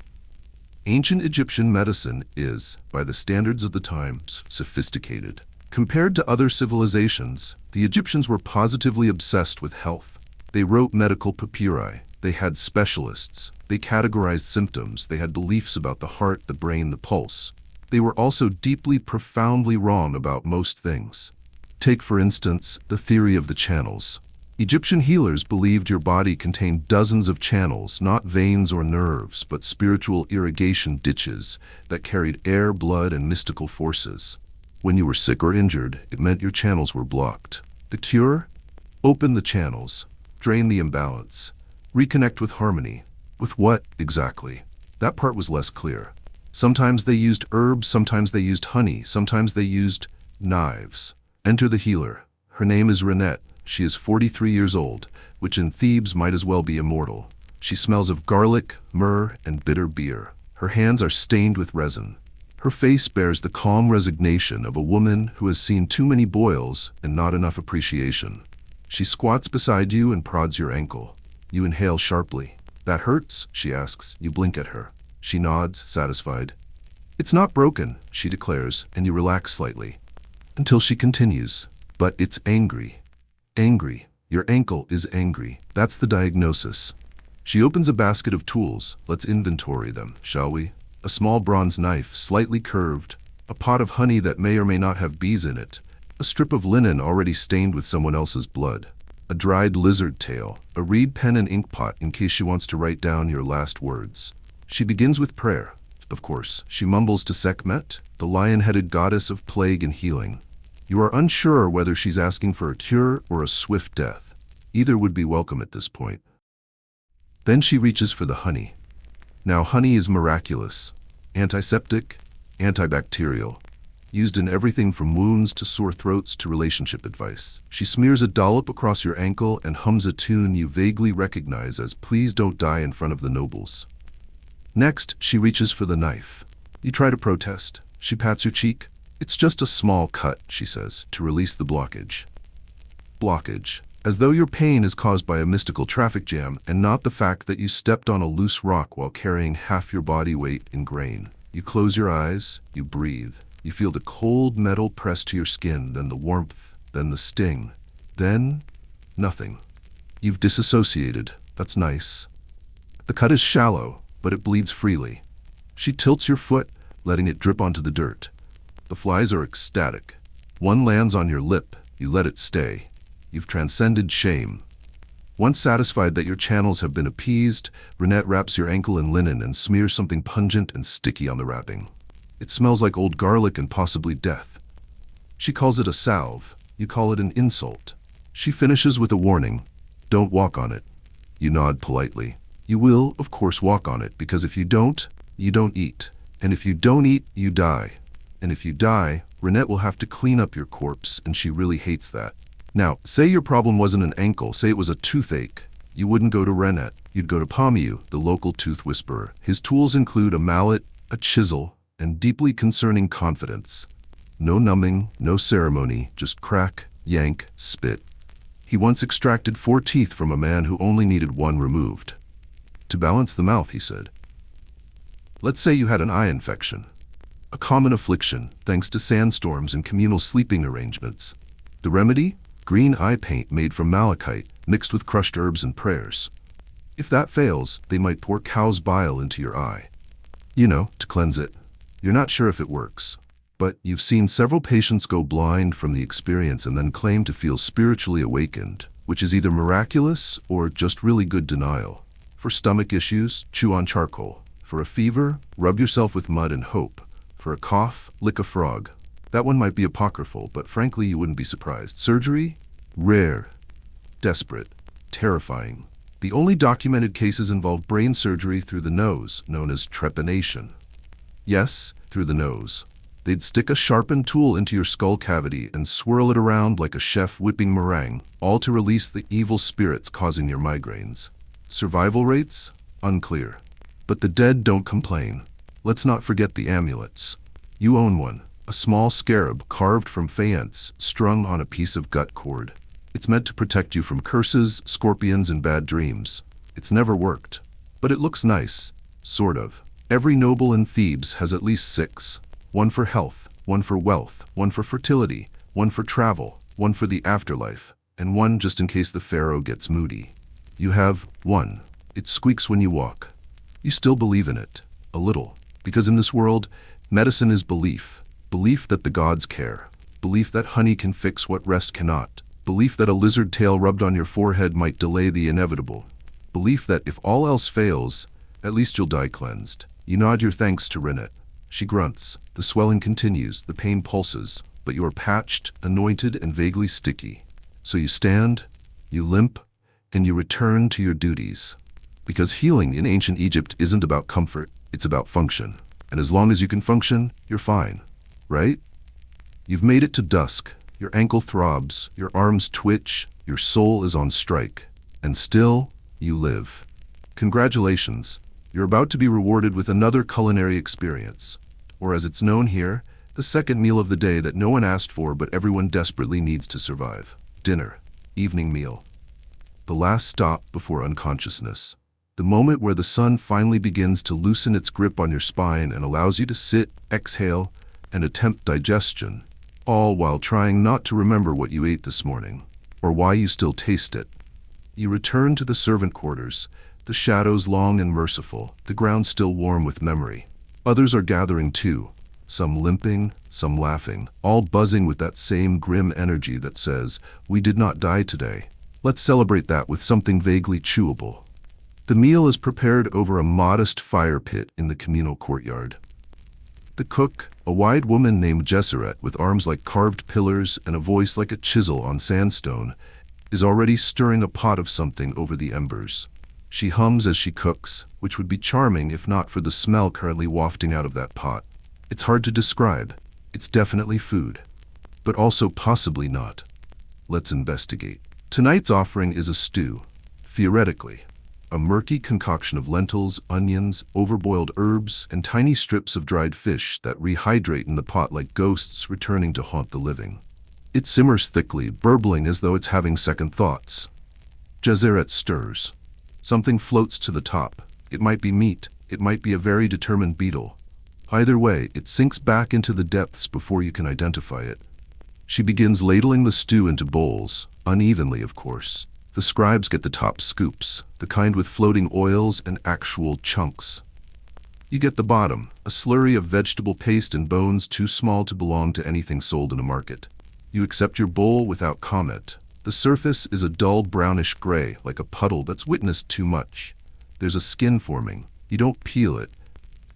Ancient Egyptian medicine is, by the standards of the times, sophisticated. Compared to other civilizations, the Egyptians were positively obsessed with health. They wrote medical papyri. They had specialists. They categorized symptoms. They had beliefs about the heart, the brain, the pulse. They were also deeply, profoundly wrong about most things. Take, for instance, the theory of the channels. Egyptian healers believed your body contained dozens of channels, not veins or nerves, but spiritual irrigation ditches that carried air, blood, and mystical forces. When you were sick or injured, it meant your channels were blocked. The cure? Open the channels, drain the imbalance, reconnect with harmony. With what, exactly? That part was less clear. Sometimes they used herbs, sometimes they used honey, sometimes they used knives. Enter the healer. Her name is Renette. She is 43 years old, which in Thebes might as well be immortal. She smells of garlic, myrrh, and bitter beer. Her hands are stained with resin. Her face bears the calm resignation of a woman who has seen too many boils and not enough appreciation. She squats beside you and prods your ankle. You inhale sharply. That hurts? She asks. You blink at her. She nods, satisfied. "It's not broken," she declares, and you relax slightly. Until she continues, "But it's angry. Angry. Your ankle is angry. That's the diagnosis." She opens a basket of tools. "Let's inventory them, shall we?" A small bronze knife, slightly curved, a pot of honey that may or may not have bees in it, a strip of linen already stained with someone else's blood, a dried lizard tail, a reed pen and ink pot in case she wants to write down your last words. She begins with prayer. Of course, she mumbles to Sekhmet, the lion-headed goddess of plague and healing. You are unsure whether she's asking for a cure or a swift death. Either would be welcome at this point. Then she reaches for the honey. Now, honey is miraculous, antiseptic, antibacterial, used in everything from wounds to sore throats to relationship advice. She smears a dollop across your ankle and hums a tune you vaguely recognize as "Please Don't Die in Front of the Nobles." Next, she reaches for the knife. You try to protest. She pats your cheek. "It's just a small cut," she says, to release the blockage. Blockage. As though your pain is caused by a mystical traffic jam and not the fact that you stepped on a loose rock while carrying half your body weight in grain. You close your eyes, you breathe. You feel the cold metal press to your skin, then the warmth, then the sting, then nothing. You've disassociated. That's nice. The cut is shallow, but it bleeds freely. She tilts your foot, letting it drip onto the dirt. The flies are ecstatic. One lands on your lip, you let it stay. You've transcended shame. Once satisfied that your channels have been appeased, Renette wraps your ankle in linen and smears something pungent and sticky on the wrapping. It smells like old garlic and possibly death. She calls it a salve. You call it an insult. She finishes with a warning. "Don't walk on it." You nod politely. You will, of course, walk on it, because if you don't eat. And if you don't eat, you die. And if you die, Renette will have to clean up your corpse, and she really hates that. Now, say your problem wasn't an ankle, say it was a toothache. You wouldn't go to Renette, you'd go to Pomiu, the local tooth whisperer. His tools include a mallet, a chisel, and deeply concerning confidence. No numbing, no ceremony, just crack, yank, spit. He once extracted 4 teeth from a man who only needed 1 removed. To balance the mouth, he said. Let's say you had an eye infection. A common affliction, thanks to sandstorms and communal sleeping arrangements. The remedy? Green eye paint made from malachite, mixed with crushed herbs and prayers. If that fails, they might pour cow's bile into your eye. You know, to cleanse it. You're not sure if it works. But you've seen several patients go blind from the experience and then claim to feel spiritually awakened, which is either miraculous or just really good denial. For stomach issues, chew on charcoal. For a fever, rub yourself with mud and hope. For a cough, lick a frog. That one might be apocryphal, but frankly you wouldn't be surprised. Surgery? Rare. Desperate. Terrifying. The only documented cases involve brain surgery through the nose, known as trepanation. Yes, through the nose. They'd stick a sharpened tool into your skull cavity and swirl it around like a chef whipping meringue, all to release the evil spirits causing your migraines. Survival rates? Unclear. But the dead don't complain. Let's not forget the amulets. You own one. A small scarab carved from faience, strung on a piece of gut cord. It's meant to protect you from curses, scorpions, and bad dreams. It's never worked. But it looks nice. Sort of. Every noble in Thebes has at least 6. 1 for health, 1 for wealth, 1 for fertility, 1 for travel, 1 for the afterlife, and 1 just in case the Pharaoh gets moody. You have 1. It squeaks when you walk. You still believe in it. A little. Because in this world, medicine is belief. Belief that the gods care. Belief that honey can fix what rest cannot. Belief that a lizard tail rubbed on your forehead might delay the inevitable. Belief that if all else fails, at least you'll die cleansed. You nod your thanks to Renette. She grunts. The swelling continues, the pain pulses, but you are patched, anointed, and vaguely sticky. So you stand, you limp, and you return to your duties. Because healing in ancient Egypt isn't about comfort, it's about function. And as long as you can function, you're fine. Right? You've made it to dusk. Your ankle throbs, your arms twitch, your soul is on strike. And still, you live. Congratulations. You're about to be rewarded with another culinary experience. Or as it's known here, the second meal of the day that no one asked for but everyone desperately needs to survive. Dinner. Evening meal. The last stop before unconsciousness. The moment where the sun finally begins to loosen its grip on your spine and allows you to sit, exhale, and attempt digestion, all while trying not to remember what you ate this morning, or why you still taste it. You return to the servant quarters, the shadows long and merciful, the ground still warm with memory. Others are gathering too, some limping, some laughing, all buzzing with that same grim energy that says, "We did not die today. Let's celebrate that with something vaguely chewable." The meal is prepared over a modest fire pit in the communal courtyard. The cook, a wide woman named Gesseret with arms like carved pillars and a voice like a chisel on sandstone, is already stirring a pot of something over the embers. She hums as she cooks, which would be charming if not for the smell currently wafting out of that pot. It's hard to describe. It's definitely food. But also possibly not. Let's investigate. Tonight's offering is a stew, theoretically. A murky concoction of lentils, onions, overboiled herbs, and tiny strips of dried fish that rehydrate in the pot like ghosts returning to haunt the living. It simmers thickly, burbling as though it's having second thoughts. Gesseret stirs. Something floats to the top. It might be meat. It might be a very determined beetle. Either way, it sinks back into the depths before you can identify it. She begins ladling the stew into bowls, unevenly of course. The scribes get the top scoops, the kind with floating oils and actual chunks. You get the bottom, a slurry of vegetable paste and bones too small to belong to anything sold in a market. You accept your bowl without comment. The surface is a dull brownish gray, like a puddle that's witnessed too much. There's a skin forming. You don't peel it.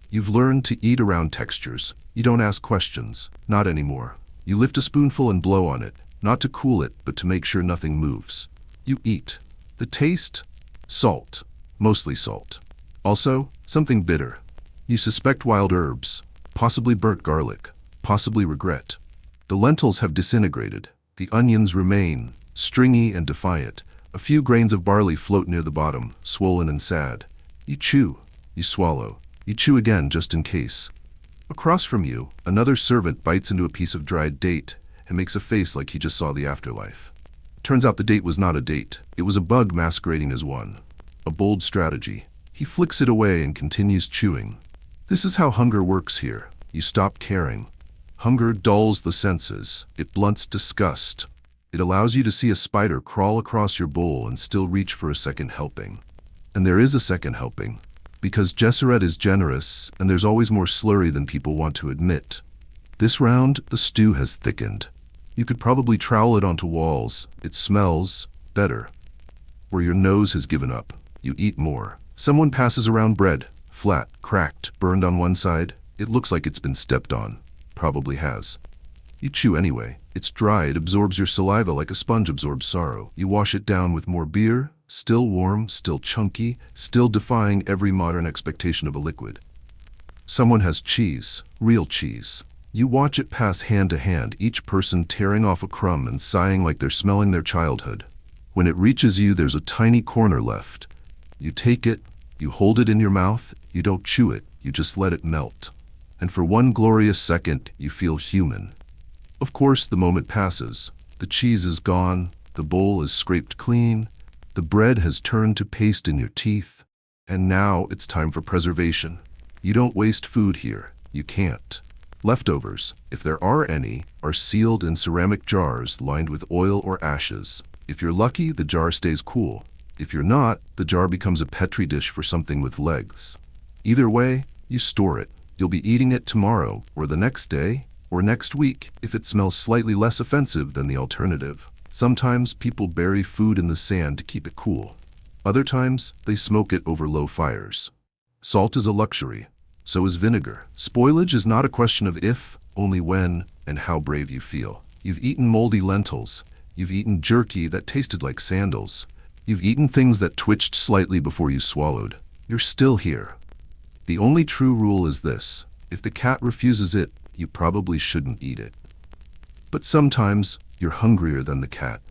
You've learned to eat around textures. You don't ask questions. Not anymore. You lift a spoonful and blow on it, not to cool it, but to make sure nothing moves. You eat. The taste? Salt. Mostly salt. Also, something bitter. You suspect wild herbs, possibly burnt garlic, possibly regret. The lentils have disintegrated. The onions remain, stringy and defiant. A few grains of barley float near the bottom, swollen and sad. You chew. You swallow. You chew again just in case. Across from you, another servant bites into a piece of dried date and makes a face like he just saw the afterlife. Turns out the date was not a date. It was a bug masquerading as one. A bold strategy. He flicks it away and continues chewing. This is how hunger works here. You stop caring. Hunger dulls the senses. It blunts disgust. It allows you to see a spider crawl across your bowl and still reach for a second helping. And there is a second helping. Because Gesseret is generous, and there's always more slurry than people want to admit. This round, the stew has thickened. You could probably trowel it onto walls. It smells better. Where your nose has given up, you eat more. Someone passes around bread, flat, cracked, burned on one side. It looks like it's been stepped on. Probably has. You chew anyway. It's dry, it absorbs your saliva like a sponge absorbs sorrow. You wash it down with more beer, still warm, still chunky, still defying every modern expectation of a liquid. Someone has cheese, real cheese. You watch it pass hand to hand, each person tearing off a crumb and sighing like they're smelling their childhood. When it reaches you, there's a tiny corner left. You take it, you hold it in your mouth, you don't chew it, you just let it melt. And for one glorious second, you feel human. Of course, the moment passes. The cheese is gone, the bowl is scraped clean, the bread has turned to paste in your teeth, and now it's time for preservation. You don't waste food here. You can't. Leftovers, if there are any, are sealed in ceramic jars lined with oil or ashes. If you're lucky, the jar stays cool. If you're not, the jar becomes a petri dish for something with legs. Either way, you store it. You'll be eating it tomorrow, or the next day, or next week, if it smells slightly less offensive than the alternative. Sometimes people bury food in the sand to keep it cool. Other times, they smoke it over low fires. Salt is a luxury. So is vinegar. Spoilage is not a question of if, only when, and how brave you feel. You've eaten moldy lentils. You've eaten jerky that tasted like sandals. You've eaten things that twitched slightly before you swallowed. You're still here. The only true rule is this: if the cat refuses it, you probably shouldn't eat it. But sometimes, you're hungrier than the cat.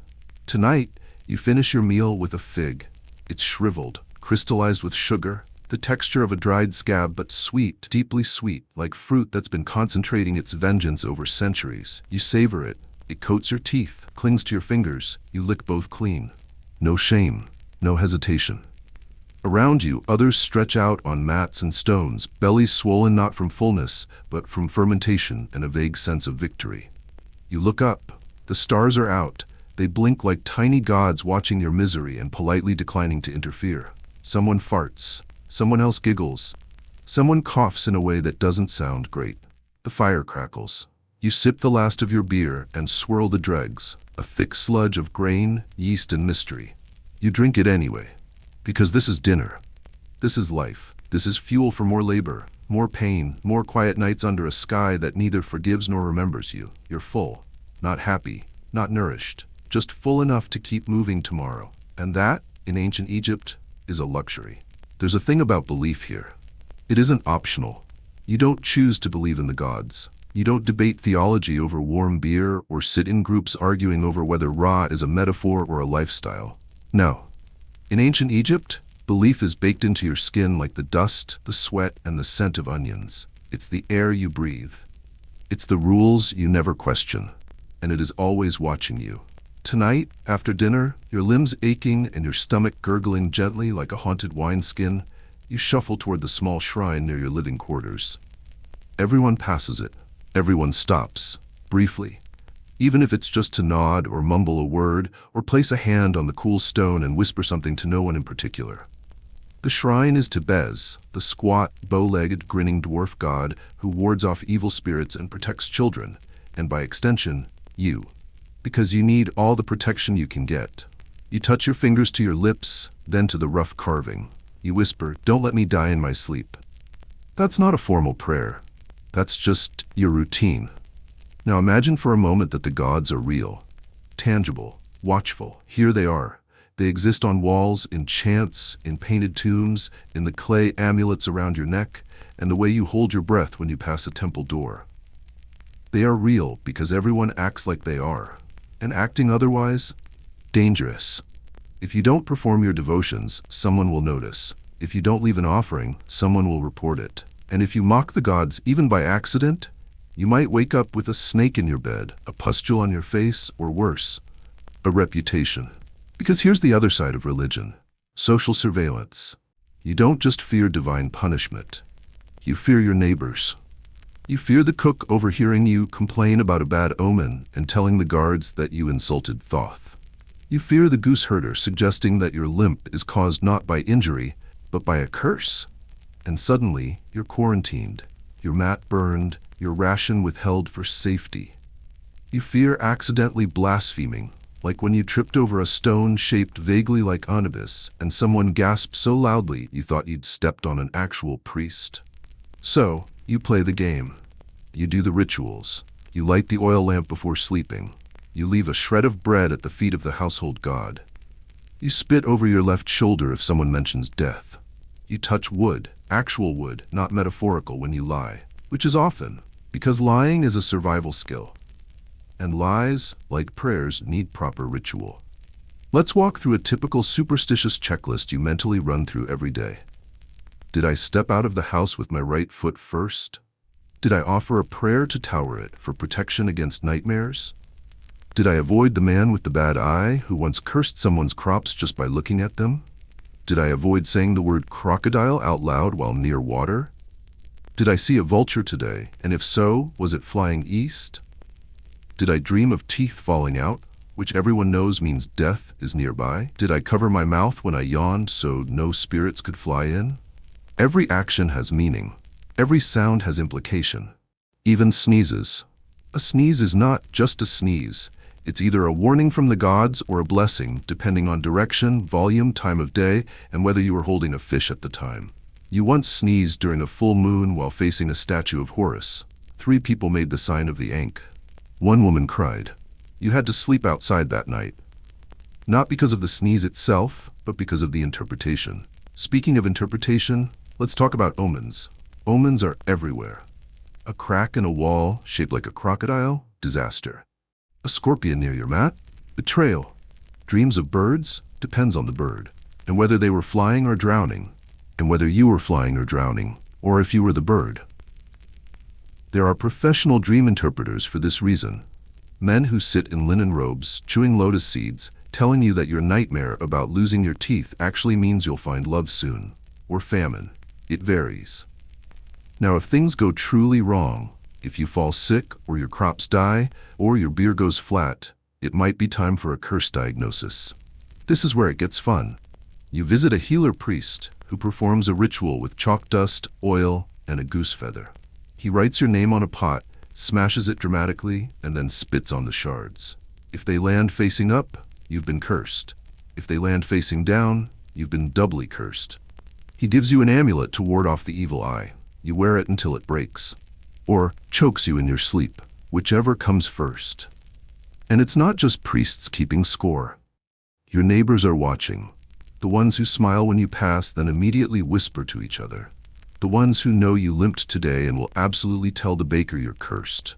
Tonight, you finish your meal with a fig. It's shriveled, crystallized with sugar, the texture of a dried scab, but sweet, deeply sweet, like fruit that's been concentrating its vengeance over centuries. You savor it. It coats your teeth, clings to your fingers. You lick both clean. No shame, no hesitation. Around you, others stretch out on mats and stones, bellies swollen not from fullness, but from fermentation and a vague sense of victory. You look up. The stars are out. They blink like tiny gods watching your misery and politely declining to interfere. Someone farts. Someone else giggles. Someone coughs in a way that doesn't sound great. The fire crackles. You sip the last of your beer and swirl the dregs, a thick sludge of grain, yeast, and mystery. You drink it anyway. Because this is dinner. This is life. This is fuel for more labor, more pain, more quiet nights under a sky that neither forgives nor remembers you. You're full. Not happy. Not nourished. Just full enough to keep moving tomorrow. And that, in ancient Egypt, is a luxury. There's a thing about belief here. It isn't optional. You don't choose to believe in the gods. You don't debate theology over warm beer or sit in groups arguing over whether Ra is a metaphor or a lifestyle. No. In ancient Egypt, belief is baked into your skin like the dust, the sweat, and the scent of onions. It's the air you breathe. It's the rules you never question. And it is always watching you. Tonight, after dinner, your limbs aching and your stomach gurgling gently like a haunted wineskin, you shuffle toward the small shrine near your living quarters. Everyone passes it. Everyone stops, briefly. Even if it's just to nod or mumble a word or place a hand on the cool stone and whisper something to no one in particular. The shrine is to Bez, the squat, bow-legged, grinning dwarf god who wards off evil spirits and protects children, and by extension, you. Because you need all the protection you can get. You touch your fingers to your lips, then to the rough carving. You whisper, "Don't let me die in my sleep." That's not a formal prayer. That's just your routine. Now imagine for a moment that the gods are real, tangible, watchful. Here they are. They exist on walls, in chants, in painted tombs, in the clay amulets around your neck, and the way you hold your breath when you pass a temple door. They are real because everyone acts like they are. And acting otherwise? Dangerous. If you don't perform your devotions, someone will notice. If you don't leave an offering, someone will report it. And if you mock the gods, even by accident, you might wake up with a snake in your bed, a pustule on your face, or worse, a reputation. Because here's the other side of religion. Social surveillance. You don't just fear divine punishment. You fear your neighbors. You fear the cook overhearing you complain about a bad omen and telling the guards that you insulted Thoth. You fear the goose herder suggesting that your limp is caused not by injury, but by a curse. And suddenly, you're quarantined, your mat burned, your ration withheld for safety. You fear accidentally blaspheming, like when you tripped over a stone shaped vaguely like Anubis, and someone gasped so loudly you thought you'd stepped on an actual priest. So, you play the game. You do the rituals. You light the oil lamp before sleeping. You leave a shred of bread at the feet of the household god. You spit over your left shoulder if someone mentions death. You touch wood, actual wood, not metaphorical when you lie, which is often, because lying is a survival skill. And lies, like prayers, need proper ritual. Let's walk through a typical superstitious checklist you mentally run through every day. Did I step out of the house with my right foot first? Did I offer a prayer to tower it for protection against nightmares? Did I avoid the man with the bad eye who once cursed someone's crops just by looking at them? Did I avoid saying the word crocodile out loud while near water? Did I see a vulture today, and if so, was it flying east? Did I dream of teeth falling out, which everyone knows means death is nearby? Did I cover my mouth when I yawned so no spirits could fly in? Every action has meaning. Every sound has implication. Even sneezes. A sneeze is not just a sneeze. It's either a warning from the gods or a blessing, depending on direction, volume, time of day, and whether you were holding a fish at the time. You once sneezed during a full moon while facing a statue of Horus. 3 people made the sign of the Ankh. 1 woman cried. You had to sleep outside that night. Not because of the sneeze itself, but because of the interpretation. Speaking of interpretation, let's talk about omens. Omens are everywhere. A crack in a wall shaped like a crocodile? Disaster. A scorpion near your mat? Betrayal. Dreams of birds? Depends on the bird. And whether they were flying or drowning. And whether you were flying or drowning. Or if you were the bird. There are professional dream interpreters for this reason. Men who sit in linen robes, chewing lotus seeds, telling you that your nightmare about losing your teeth actually means you'll find love soon, or famine. It varies. Now, if things go truly wrong, if you fall sick, or your crops die, or your beer goes flat, it might be time for a curse diagnosis. This is where it gets fun. You visit a healer priest who performs a ritual with chalk dust, oil, and a goose feather. He writes your name on a pot, smashes it dramatically, and then spits on the shards. If they land facing up, you've been cursed. If they land facing down, you've been doubly cursed. He gives you an amulet to ward off the evil eye. You wear it until it breaks, or chokes you in your sleep, whichever comes first. And it's not just priests keeping score. Your neighbors are watching. The ones who smile when you pass, then immediately whisper to each other. The ones who know you limped today and will absolutely tell the baker you're cursed.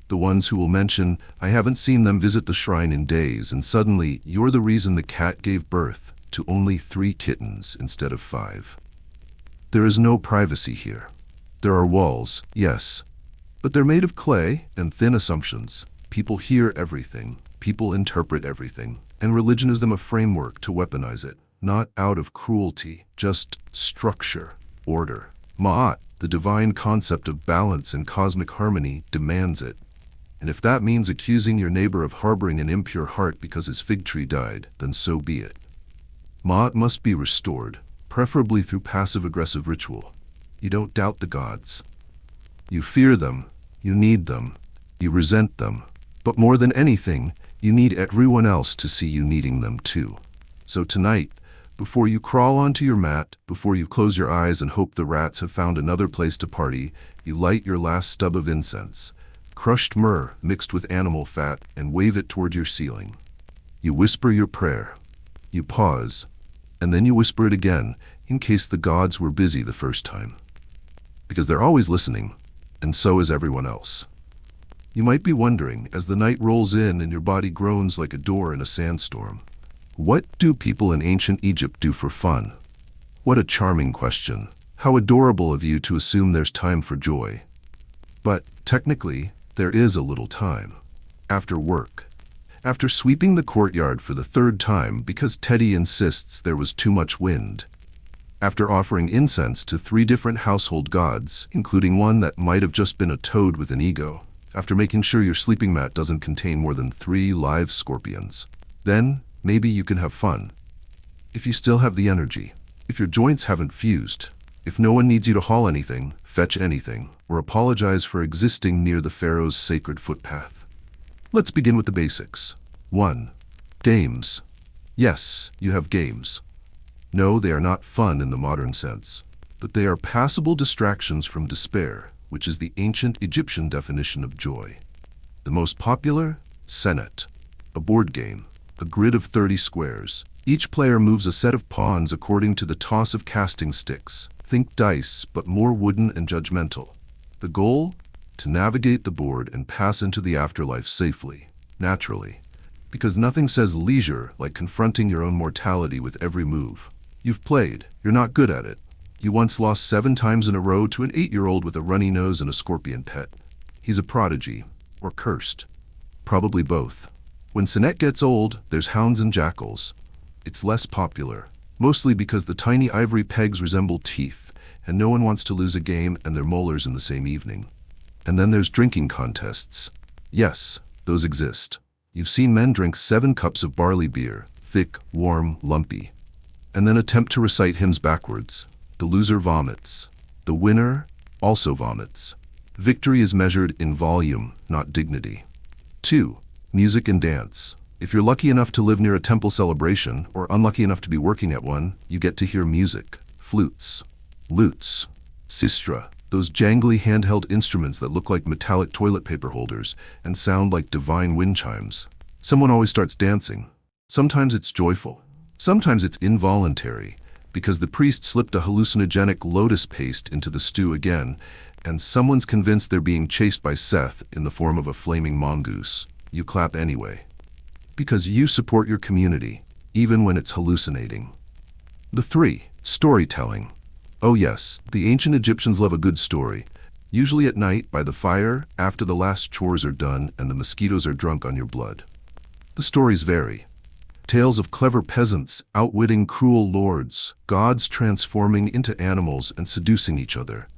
The ones who will mention, I haven't seen them visit the shrine in days, and suddenly you're the reason the cat gave birth to only 3 kittens instead of 5. There is no privacy here. There are walls, yes, but they're made of clay and thin assumptions. People hear everything, people interpret everything, and religion is them a framework to weaponize it, not out of cruelty, just structure, order. Ma'at, the divine concept of balance and cosmic harmony, demands it. And if that means accusing your neighbor of harboring an impure heart because his fig tree died, then so be it. Ma'at must be restored, preferably through passive-aggressive ritual. You don't doubt the gods. You fear them, you need them, you resent them, but more than anything, you need everyone else to see you needing them too. So tonight, before you crawl onto your mat, before you close your eyes and hope the rats have found another place to party, you light your last stub of incense, crushed myrrh mixed with animal fat, and wave it toward your ceiling. You whisper your prayer. You pause, and then you whisper it again, in case the gods were busy the first time. Because they're always listening, and so is everyone else. You might be wondering, as the night rolls in and your body groans like a door in a sandstorm, what do people in ancient Egypt do for fun? What a charming question. How adorable of you to assume there's time for joy. But, technically, there is a little time. After work. After sweeping the courtyard for the 3rd time because Teddy insists there was too much wind. After offering incense to 3 different household gods, including one that might have just been a toad with an ego. After making sure your sleeping mat doesn't contain more than 3 live scorpions. Then, maybe you can have fun. If you still have the energy. If your joints haven't fused. If no one needs you to haul anything, fetch anything, or apologize for existing near the Pharaoh's sacred footpath. Let's begin with the basics. 1. Games. Yes, you have games. No, they are not fun in the modern sense, but they are passable distractions from despair, which is the ancient Egyptian definition of joy. The most popular? Senet. A board game. A grid of 30 squares. Each player moves a set of pawns according to the toss of casting sticks. Think dice, but more wooden and judgmental. The goal? To navigate the board and pass into the afterlife safely, naturally. Because nothing says leisure like confronting your own mortality with every move. You've played, you're not good at it. You once lost 7 times in a row to an 8-year-old with a runny nose and a scorpion pet. He's a prodigy, or cursed. Probably both. When Senet gets old, there's hounds and jackals. It's less popular, mostly because the tiny ivory pegs resemble teeth, and no one wants to lose a game and their molars in the same evening. And then there's drinking contests. Yes, those exist. You've seen men drink 7 cups of barley beer, thick, warm, lumpy, and then attempt to recite hymns backwards. The loser vomits. The winner also vomits. Victory is measured in volume, not dignity. 2. Music and dance. If you're lucky enough to live near a temple celebration, or unlucky enough to be working at one, you get to hear music. Flutes, lutes, sistra, those jangly handheld instruments that look like metallic toilet paper holders and sound like divine wind chimes. Someone always starts dancing. Sometimes it's joyful. Sometimes it's involuntary, because the priest slipped a hallucinogenic lotus paste into the stew again, and someone's convinced they're being chased by Seth in the form of a flaming mongoose. You clap anyway. Because you support your community, even when it's hallucinating. The 3. Storytelling. Oh yes, the ancient Egyptians love a good story, usually at night by the fire, after the last chores are done and the mosquitoes are drunk on your blood. The stories vary. Tales of clever peasants outwitting cruel lords, gods transforming into animals and seducing each other.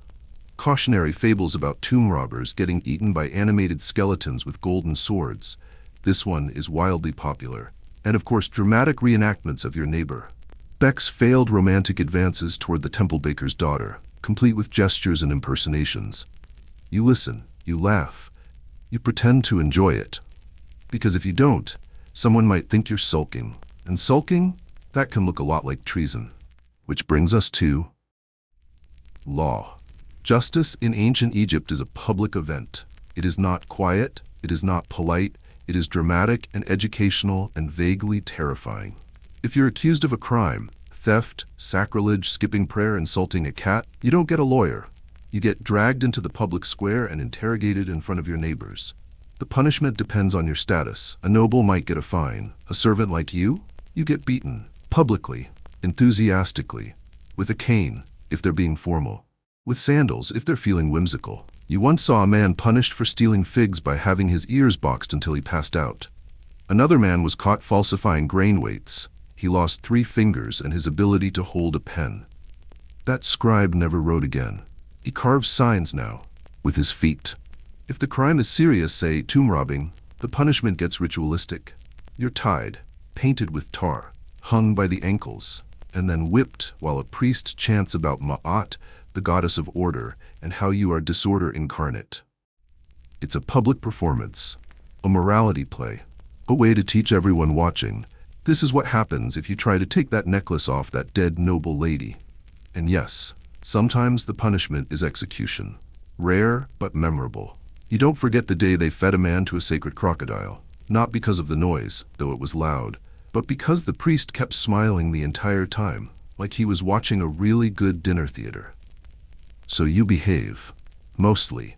Cautionary fables about tomb robbers getting eaten by animated skeletons with golden swords. This one is wildly popular. And of course, dramatic reenactments of your neighbor. Beck's failed romantic advances toward the temple baker's daughter, complete with gestures and impersonations. You listen, you laugh, you pretend to enjoy it. Because if you don't, someone might think you're sulking. And sulking, that can look a lot like treason. Which brings us to law. Justice in ancient Egypt is a public event. It is not quiet, it is not polite, it is dramatic and educational and vaguely terrifying. If you're accused of a crime, theft, sacrilege, skipping prayer, insulting a cat, you don't get a lawyer. You get dragged into the public square and interrogated in front of your neighbors. The punishment depends on your status. A noble might get a fine. A servant like you get beaten. Publicly, enthusiastically, with a cane, if they're being formal, with sandals, if they're feeling whimsical. You once saw a man punished for stealing figs by having his ears boxed until he passed out. Another man was caught falsifying grain weights. He lost 3 fingers and his ability to hold a pen. That scribe never wrote again. He carves signs now, with his feet. If the crime is serious, say tomb robbing, the punishment gets ritualistic. You're tied, painted with tar, hung by the ankles, and then whipped while a priest chants about Ma'at, the goddess of order, and how you are disorder incarnate. It's a public performance, a morality play, a way to teach everyone watching. This is what happens if you try to take that necklace off that dead noble lady. And yes, sometimes the punishment is execution. Rare, but memorable. You don't forget the day they fed a man to a sacred crocodile. Not because of the noise, though it was loud, but because the priest kept smiling the entire time, like he was watching a really good dinner theater. So you behave. Mostly.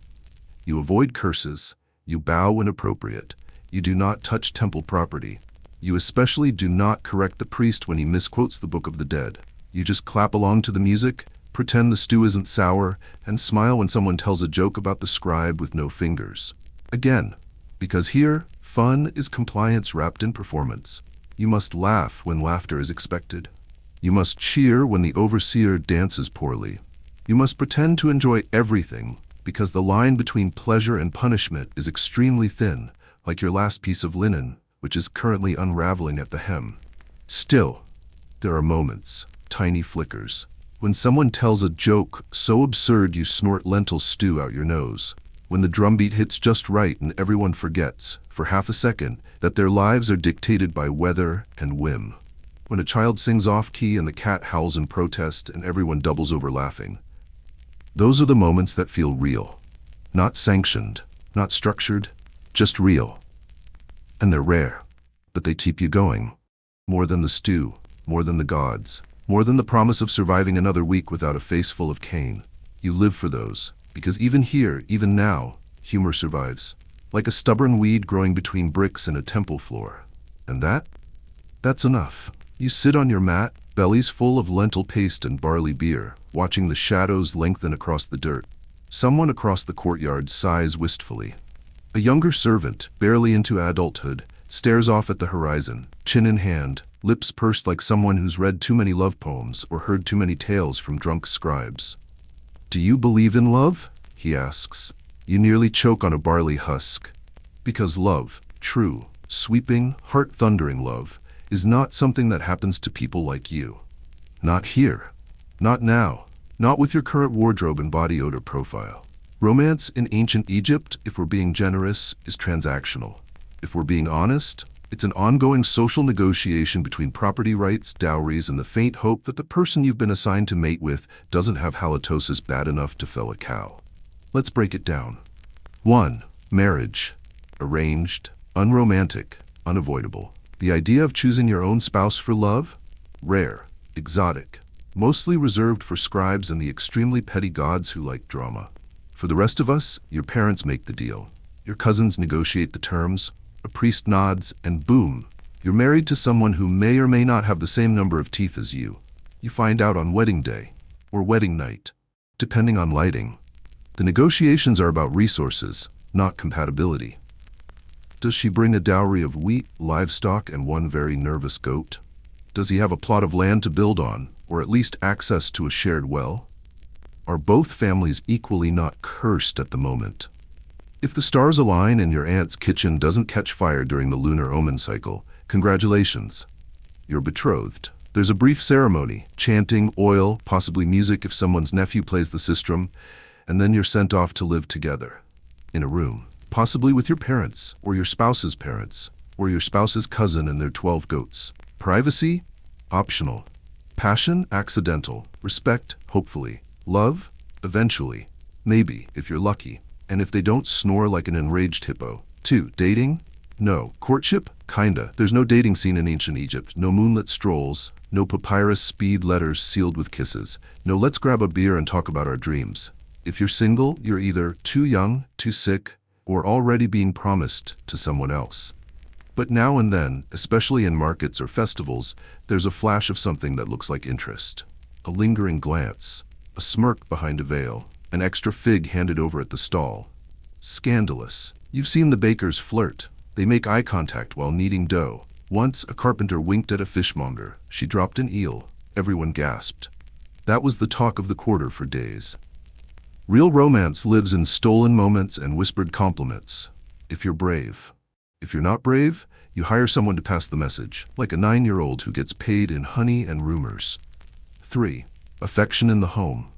You avoid curses. You bow when appropriate. You do not touch temple property. You especially do not correct the priest when he misquotes the Book of the Dead. You just clap along to the music, pretend the stew isn't sour, and smile when someone tells a joke about the scribe with no fingers. Again, because here, fun is compliance wrapped in performance. You must laugh when laughter is expected. You must cheer when the overseer dances poorly. You must pretend to enjoy everything, because the line between pleasure and punishment is extremely thin, like your last piece of linen, which is currently unraveling at the hem. Still, there are moments, tiny flickers, when someone tells a joke so absurd you snort lentil stew out your nose, when the drumbeat hits just right and everyone forgets, for half a second, that their lives are dictated by weather and whim, when a child sings off-key and the cat howls in protest and everyone doubles over laughing. Those are the moments that feel real, not sanctioned, not structured, just real. And they're rare, but they keep you going. More than the stew, more than the gods, more than the promise of surviving another week without a face full of cane. You live for those, because even here, even now, humor survives, like a stubborn weed growing between bricks in a temple floor. And that's enough. You sit on your mat, bellies full of lentil paste and barley beer, watching the shadows lengthen across the dirt. Someone across the courtyard sighs wistfully. A younger servant, barely into adulthood, stares off at the horizon, chin in hand, lips pursed like someone who's read too many love poems or heard too many tales from drunk scribes. "Do you believe in love?" he asks. You nearly choke on a barley husk. Because love, true, sweeping, heart-thundering love, is not something that happens to people like you. Not here. Not now. Not with your current wardrobe and body odor profile. Romance in ancient Egypt, if we're being generous, is transactional. If we're being honest, it's an ongoing social negotiation between property rights, dowries, and the faint hope that the person you've been assigned to mate with doesn't have halitosis bad enough to fell a cow. Let's break it down. 1. Marriage. Arranged, unromantic, unavoidable. The idea of choosing your own spouse for love? Rare, exotic, mostly reserved for scribes and the extremely petty gods who like drama. For the rest of us, your parents make the deal. Your cousins negotiate the terms, a priest nods, and boom, you're married to someone who may or may not have the same number of teeth as you. You find out on wedding day, or wedding night, depending on lighting. The negotiations are about resources, not compatibility. Does she bring a dowry of wheat, livestock, and one very nervous goat? Does he have a plot of land to build on, or at least access to a shared well? Are both families equally not cursed at the moment? If the stars align and your aunt's kitchen doesn't catch fire during the lunar omen cycle, congratulations. You're betrothed. There's a brief ceremony, chanting, oil, possibly music if someone's nephew plays the sistrum, and then you're sent off to live together. In a room, possibly with your parents, or your spouse's parents, or your spouse's cousin and their 12 goats. Privacy? Optional. Passion? Accidental. Respect? Hopefully. Love? Eventually. Maybe, if you're lucky. And if they don't snore like an enraged hippo. 2. Dating? No. Courtship? Kinda. There's no dating scene in ancient Egypt. No moonlit strolls. No papyrus speed letters sealed with kisses. No let's grab a beer and talk about our dreams. If you're single, you're either too young, too sick, or already being promised to someone else. But now and then, especially in markets or festivals, there's a flash of something that looks like interest. A lingering glance. A smirk behind a veil. An extra fig handed over at the stall. Scandalous. You've seen the bakers flirt. They make eye contact while kneading dough. Once, a carpenter winked at a fishmonger. She dropped an eel. Everyone gasped. That was the talk of the quarter for days. Real romance lives in stolen moments and whispered compliments. If you're brave. If you're not brave, you hire someone to pass the message, like a 9-year-old who gets paid in honey and rumors. 3. Affection in the home.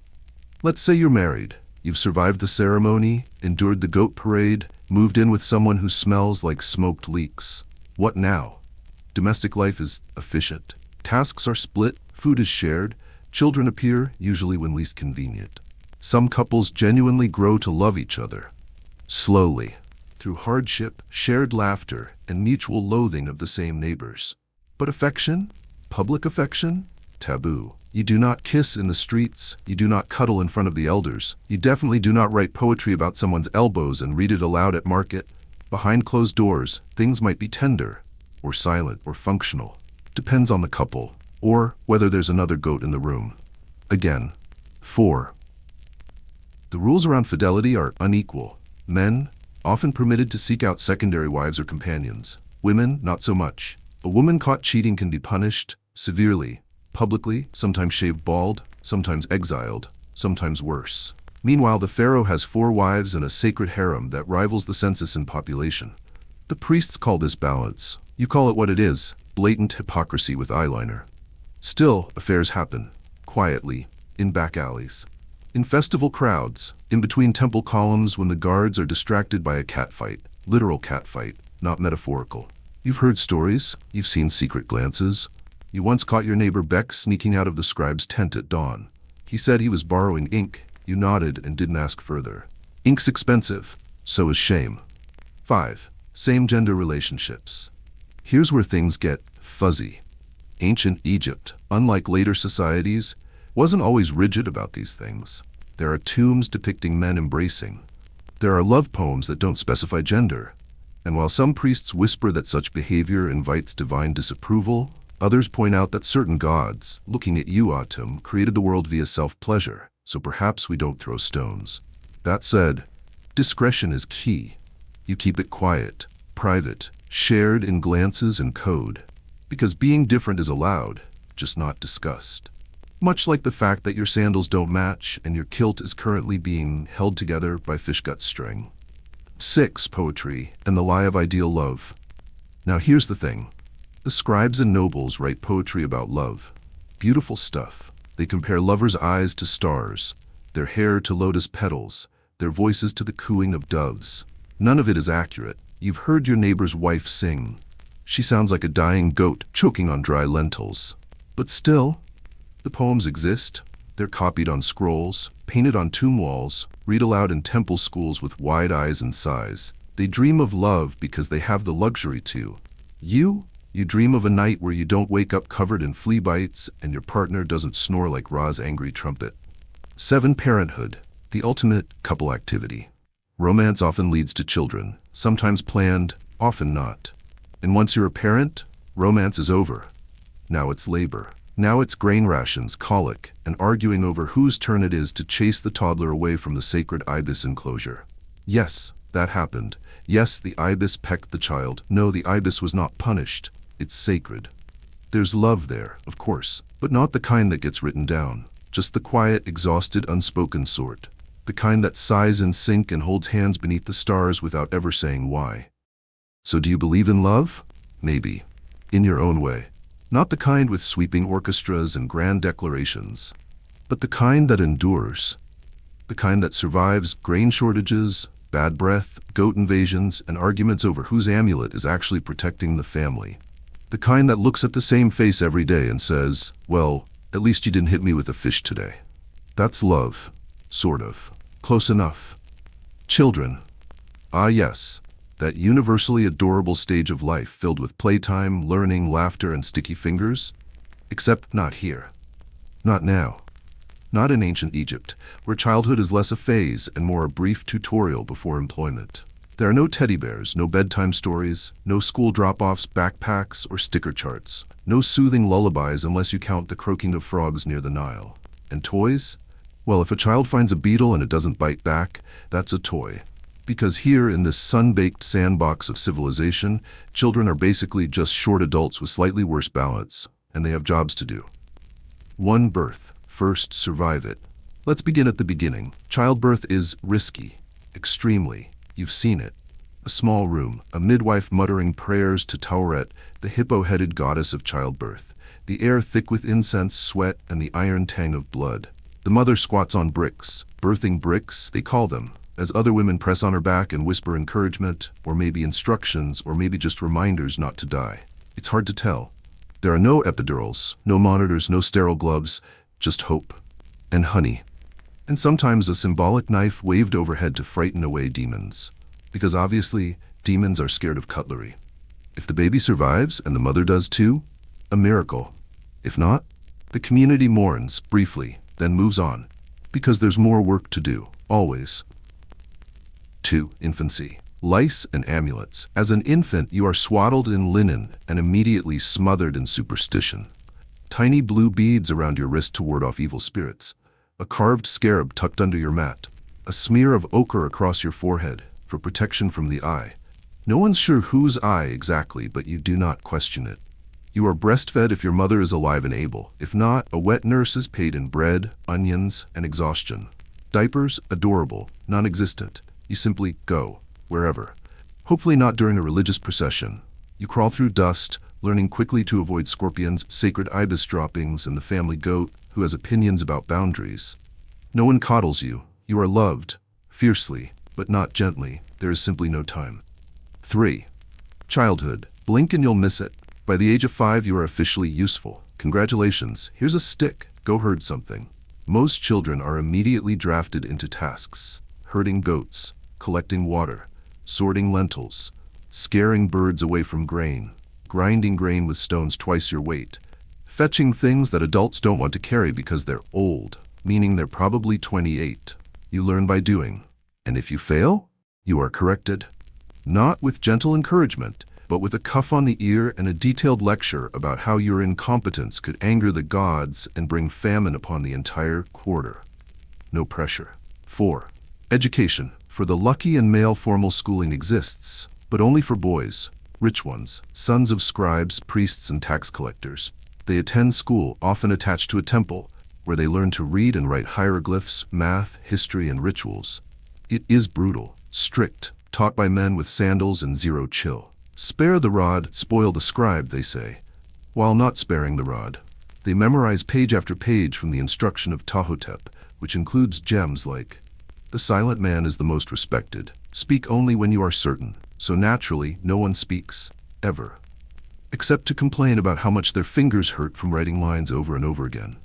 Let's say you're married. You've survived the ceremony, endured the goat parade, moved in with someone who smells like smoked leeks. What now? Domestic life is efficient. Tasks are split, food is shared, children appear, usually when least convenient. Some couples genuinely grow to love each other. Slowly, through hardship, shared laughter, and mutual loathing of the same neighbors. But affection? Public affection? Taboo. You do not kiss in the streets, you do not cuddle in front of the elders, you definitely do not write poetry about someone's elbows and read it aloud at market. Behind closed doors, things might be tender, or silent, or functional. Depends on the couple, or whether there's another goat in the room. Again. 4. The rules around fidelity are unequal. Men, often permitted to seek out secondary wives or companions. Women, not so much. A woman caught cheating can be punished, severely, publicly, sometimes shaved bald, sometimes exiled, sometimes worse. Meanwhile, the Pharaoh has 4 wives and a sacred harem that rivals the census in population. The priests call this balance. You call it what it is, blatant hypocrisy with eyeliner. Still, affairs happen, quietly, in back alleys. In festival crowds, in between temple columns when the guards are distracted by a catfight, literal catfight, not metaphorical. You've heard stories, you've seen secret glances. You once caught your neighbor Beck sneaking out of the scribe's tent at dawn. He said he was borrowing ink. You nodded and didn't ask further. Ink's expensive, so is shame. 5. Same-gender relationships. Here's where things get fuzzy. Ancient Egypt, unlike later societies, wasn't always rigid about these things. There are tombs depicting men embracing. There are love poems that don't specify gender. And while some priests whisper that such behavior invites divine disapproval, others point out that certain gods, looking at you, Autumn, created the world via self-pleasure, so perhaps we don't throw stones. That said, discretion is key. You keep it quiet, private, shared in glances and code. Because being different is allowed, just not discussed. Much like the fact that your sandals don't match and your kilt is currently being held together by fishgut string. 6. Poetry and the lie of ideal love. Now here's the thing. The scribes and nobles write poetry about love. Beautiful stuff. They compare lovers' eyes to stars, their hair to lotus petals, their voices to the cooing of doves. None of it is accurate. You've heard your neighbor's wife sing. She sounds like a dying goat choking on dry lentils. But still, the poems exist. They're copied on scrolls, painted on tomb walls, read aloud in temple schools with wide eyes and sighs. They dream of love because they have the luxury to. You dream of a night where you don't wake up covered in flea bites and your partner doesn't snore like Ra's angry trumpet. 7. Parenthood, the ultimate couple activity. Romance often leads to children, sometimes planned, often not. And once you're a parent, romance is over. Now it's labor. Now it's grain rations, colic, and arguing over whose turn it is to chase the toddler away from the sacred ibis enclosure. Yes, that happened. Yes, the ibis pecked the child. No, the ibis was not punished. It's sacred. There's love there, of course, but not the kind that gets written down. Just the quiet, exhausted, unspoken sort. The kind that sighs in sync and holds hands beneath the stars without ever saying why. So do you believe in love? Maybe. In your own way. Not the kind with sweeping orchestras and grand declarations, but the kind that endures. The kind that survives grain shortages, bad breath, goat invasions, and arguments over whose amulet is actually protecting the family. The kind that looks at the same face every day and says, well, at least you didn't hit me with a fish today. That's love. Sort of. Close enough. Children. Ah yes, that universally adorable stage of life filled with playtime, learning, laughter, and sticky fingers. Except not here. Not now. Not in ancient Egypt, where childhood is less a phase and more a brief tutorial before employment. There are no teddy bears, no bedtime stories, no school drop-offs, backpacks, or sticker charts. No soothing lullabies unless you count the croaking of frogs near the Nile. And toys? Well, if a child finds a beetle and it doesn't bite back, that's a toy. Because here, in this sun-baked sandbox of civilization, children are basically just short adults with slightly worse balance, and they have jobs to do. 1. Birth. First, survive it. Let's begin at the beginning. Childbirth is risky. Extremely. You've seen it. A small room, a midwife muttering prayers to Tauret, the hippo-headed goddess of childbirth. The air thick with incense, sweat, and the iron tang of blood. The mother squats on bricks. Birthing bricks, they call them, as other women press on her back and whisper encouragement, or maybe instructions, or maybe just reminders not to die. It's hard to tell. There are no epidurals, no monitors, no sterile gloves, just hope. And honey. And sometimes a symbolic knife waved overhead to frighten away demons. Because obviously, demons are scared of cutlery. If the baby survives, and the mother does too, a miracle. If not, the community mourns, briefly, then moves on. Because there's more work to do, always. 2. Infancy. Lice and amulets. As an infant, you are swaddled in linen and immediately smothered in superstition. Tiny blue beads around your wrist to ward off evil spirits. A carved scarab tucked under your mat. A smear of ochre across your forehead for protection from the eye. No one's sure whose eye exactly, but you do not question it. You are breastfed if your mother is alive and able. If not, a wet nurse is paid in bread, onions, and exhaustion. Diapers, adorable, non-existent. You simply go, wherever. Hopefully not during a religious procession. You crawl through dust, learning quickly to avoid scorpions, sacred ibis droppings, and the family goat, who has opinions about boundaries. No one coddles you. You are loved, fiercely, but not gently. There is simply no time. 3. Childhood. Blink and you'll miss it. By the age of 5, you are officially useful. Congratulations, here's a stick, go herd something. Most children are immediately drafted into tasks. Herding goats, collecting water, sorting lentils, scaring birds away from grain, grinding grain with stones twice your weight, fetching things that adults don't want to carry because they're old, meaning they're probably 28. You learn by doing. And if you fail, you are corrected. Not with gentle encouragement, but with a cuff on the ear and a detailed lecture about how your incompetence could anger the gods and bring famine upon the entire quarter. No pressure. 4. Education. For the lucky and male, formal schooling exists, but only for boys, rich ones, sons of scribes, priests, and tax collectors. They attend school, often attached to a temple, where they learn to read and write hieroglyphs, math, history, and rituals. It is brutal, strict, taught by men with sandals and zero chill. Spare the rod, spoil the scribe, they say. While not sparing the rod, they memorize page after page from the instruction of Tahotep, which includes gems like, "The silent man is the most respected. Speak only when you are certain." So naturally, no one speaks, ever. Except to complain about how much their fingers hurt from writing lines over and over again.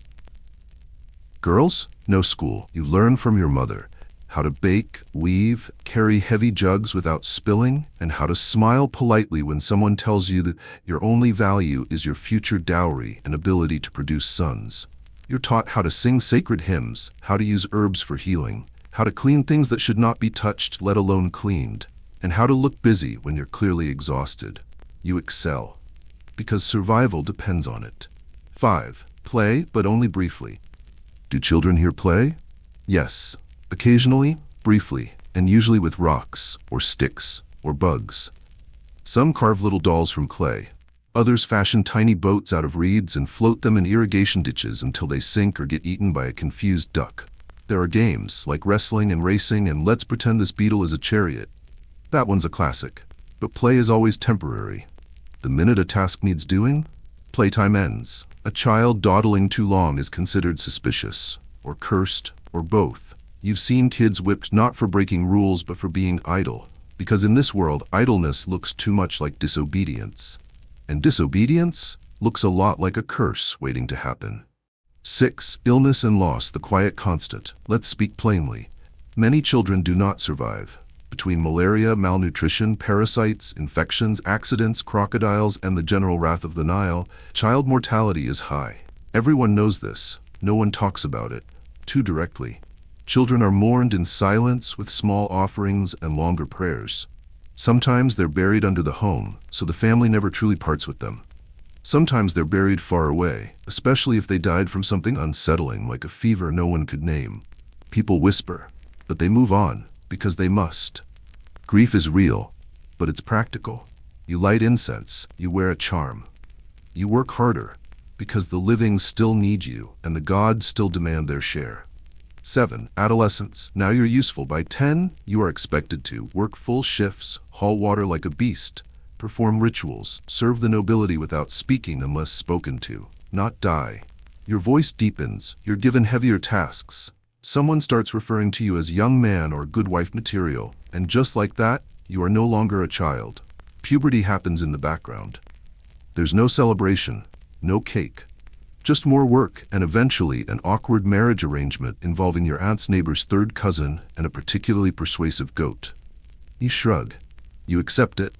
Girls, no school. You learn from your mother. How to bake, weave, carry heavy jugs without spilling, and how to smile politely when someone tells you that your only value is your future dowry and ability to produce sons. You're taught how to sing sacred hymns, how to use herbs for healing, how to clean things that should not be touched, let alone cleaned, and how to look busy when you're clearly exhausted. You excel, because survival depends on it. 5. Play, but only briefly. Do children here play? Yes. Occasionally, briefly, and usually with rocks or sticks. or bugs. Some carve little dolls from clay. Others fashion tiny boats out of reeds and float them in irrigation ditches until they sink or get eaten by a confused duck. There are games like wrestling and racing and let's pretend this beetle is a chariot. That one's a classic. But play is always temporary. The minute a task needs doing, playtime ends. A child dawdling too long is considered suspicious, or cursed, or both. You've seen kids whipped not for breaking rules but for being idle. Because in this world, idleness looks too much like disobedience. And disobedience looks a lot like a curse waiting to happen. 6. Illness and loss, the quiet constant. Let's speak plainly. Many children do not survive. Between malaria, malnutrition, parasites, infections, accidents, crocodiles, and the general wrath of the Nile, child mortality is high. Everyone knows this. No one talks about it. Too directly. Children are mourned in silence with small offerings and longer prayers. Sometimes they're buried under the home, so the family never truly parts with them. Sometimes they're buried far away, especially if they died from something unsettling like a fever no one could name. People whisper, but they move on, because they must. Grief is real, but it's practical. You light incense, you wear a charm. You work harder, because the living still need you, and the gods still demand their share. 7. Adolescence. Now you're useful. By 10, you are expected to work full shifts, haul water like a beast, perform rituals, serve the nobility without speaking unless spoken to, not die. Your voice deepens, you're given heavier tasks. Someone starts referring to you as young man or good wife material, and just like that, you are no longer a child. Puberty happens in the background. There's no celebration, no cake. Just more work and eventually an awkward marriage arrangement involving your aunt's neighbor's third cousin and a particularly persuasive goat. You shrug. You accept it.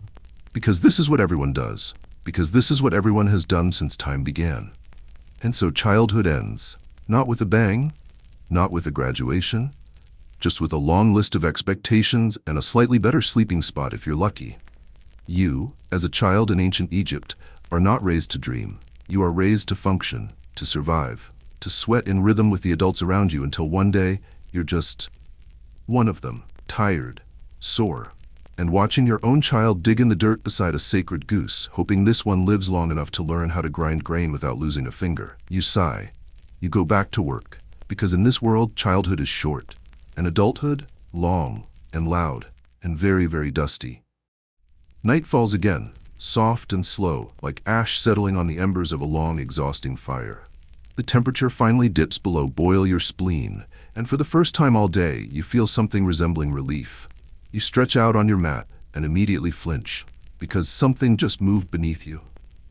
Because this is what everyone does. Because this is what everyone has done since time began. And so childhood ends. Not with a bang, not with a graduation, just with a long list of expectations and a slightly better sleeping spot if you're lucky. You, as a child in ancient Egypt, are not raised to dream. You are raised to function, to survive, to sweat in rhythm with the adults around you until one day you're just one of them, tired, sore, and watching your own child dig in the dirt beside a sacred goose, hoping this one lives long enough to learn how to grind grain without losing a finger. You sigh. You go back to work, because in this world, childhood is short, and adulthood, long and loud and very, very dusty. Night falls again. Soft and slow, like ash settling on the embers of a long, exhausting fire. The temperature finally dips below boil your spleen, and for the first time all day, you feel something resembling relief. You stretch out on your mat and immediately flinch, because something just moved beneath you.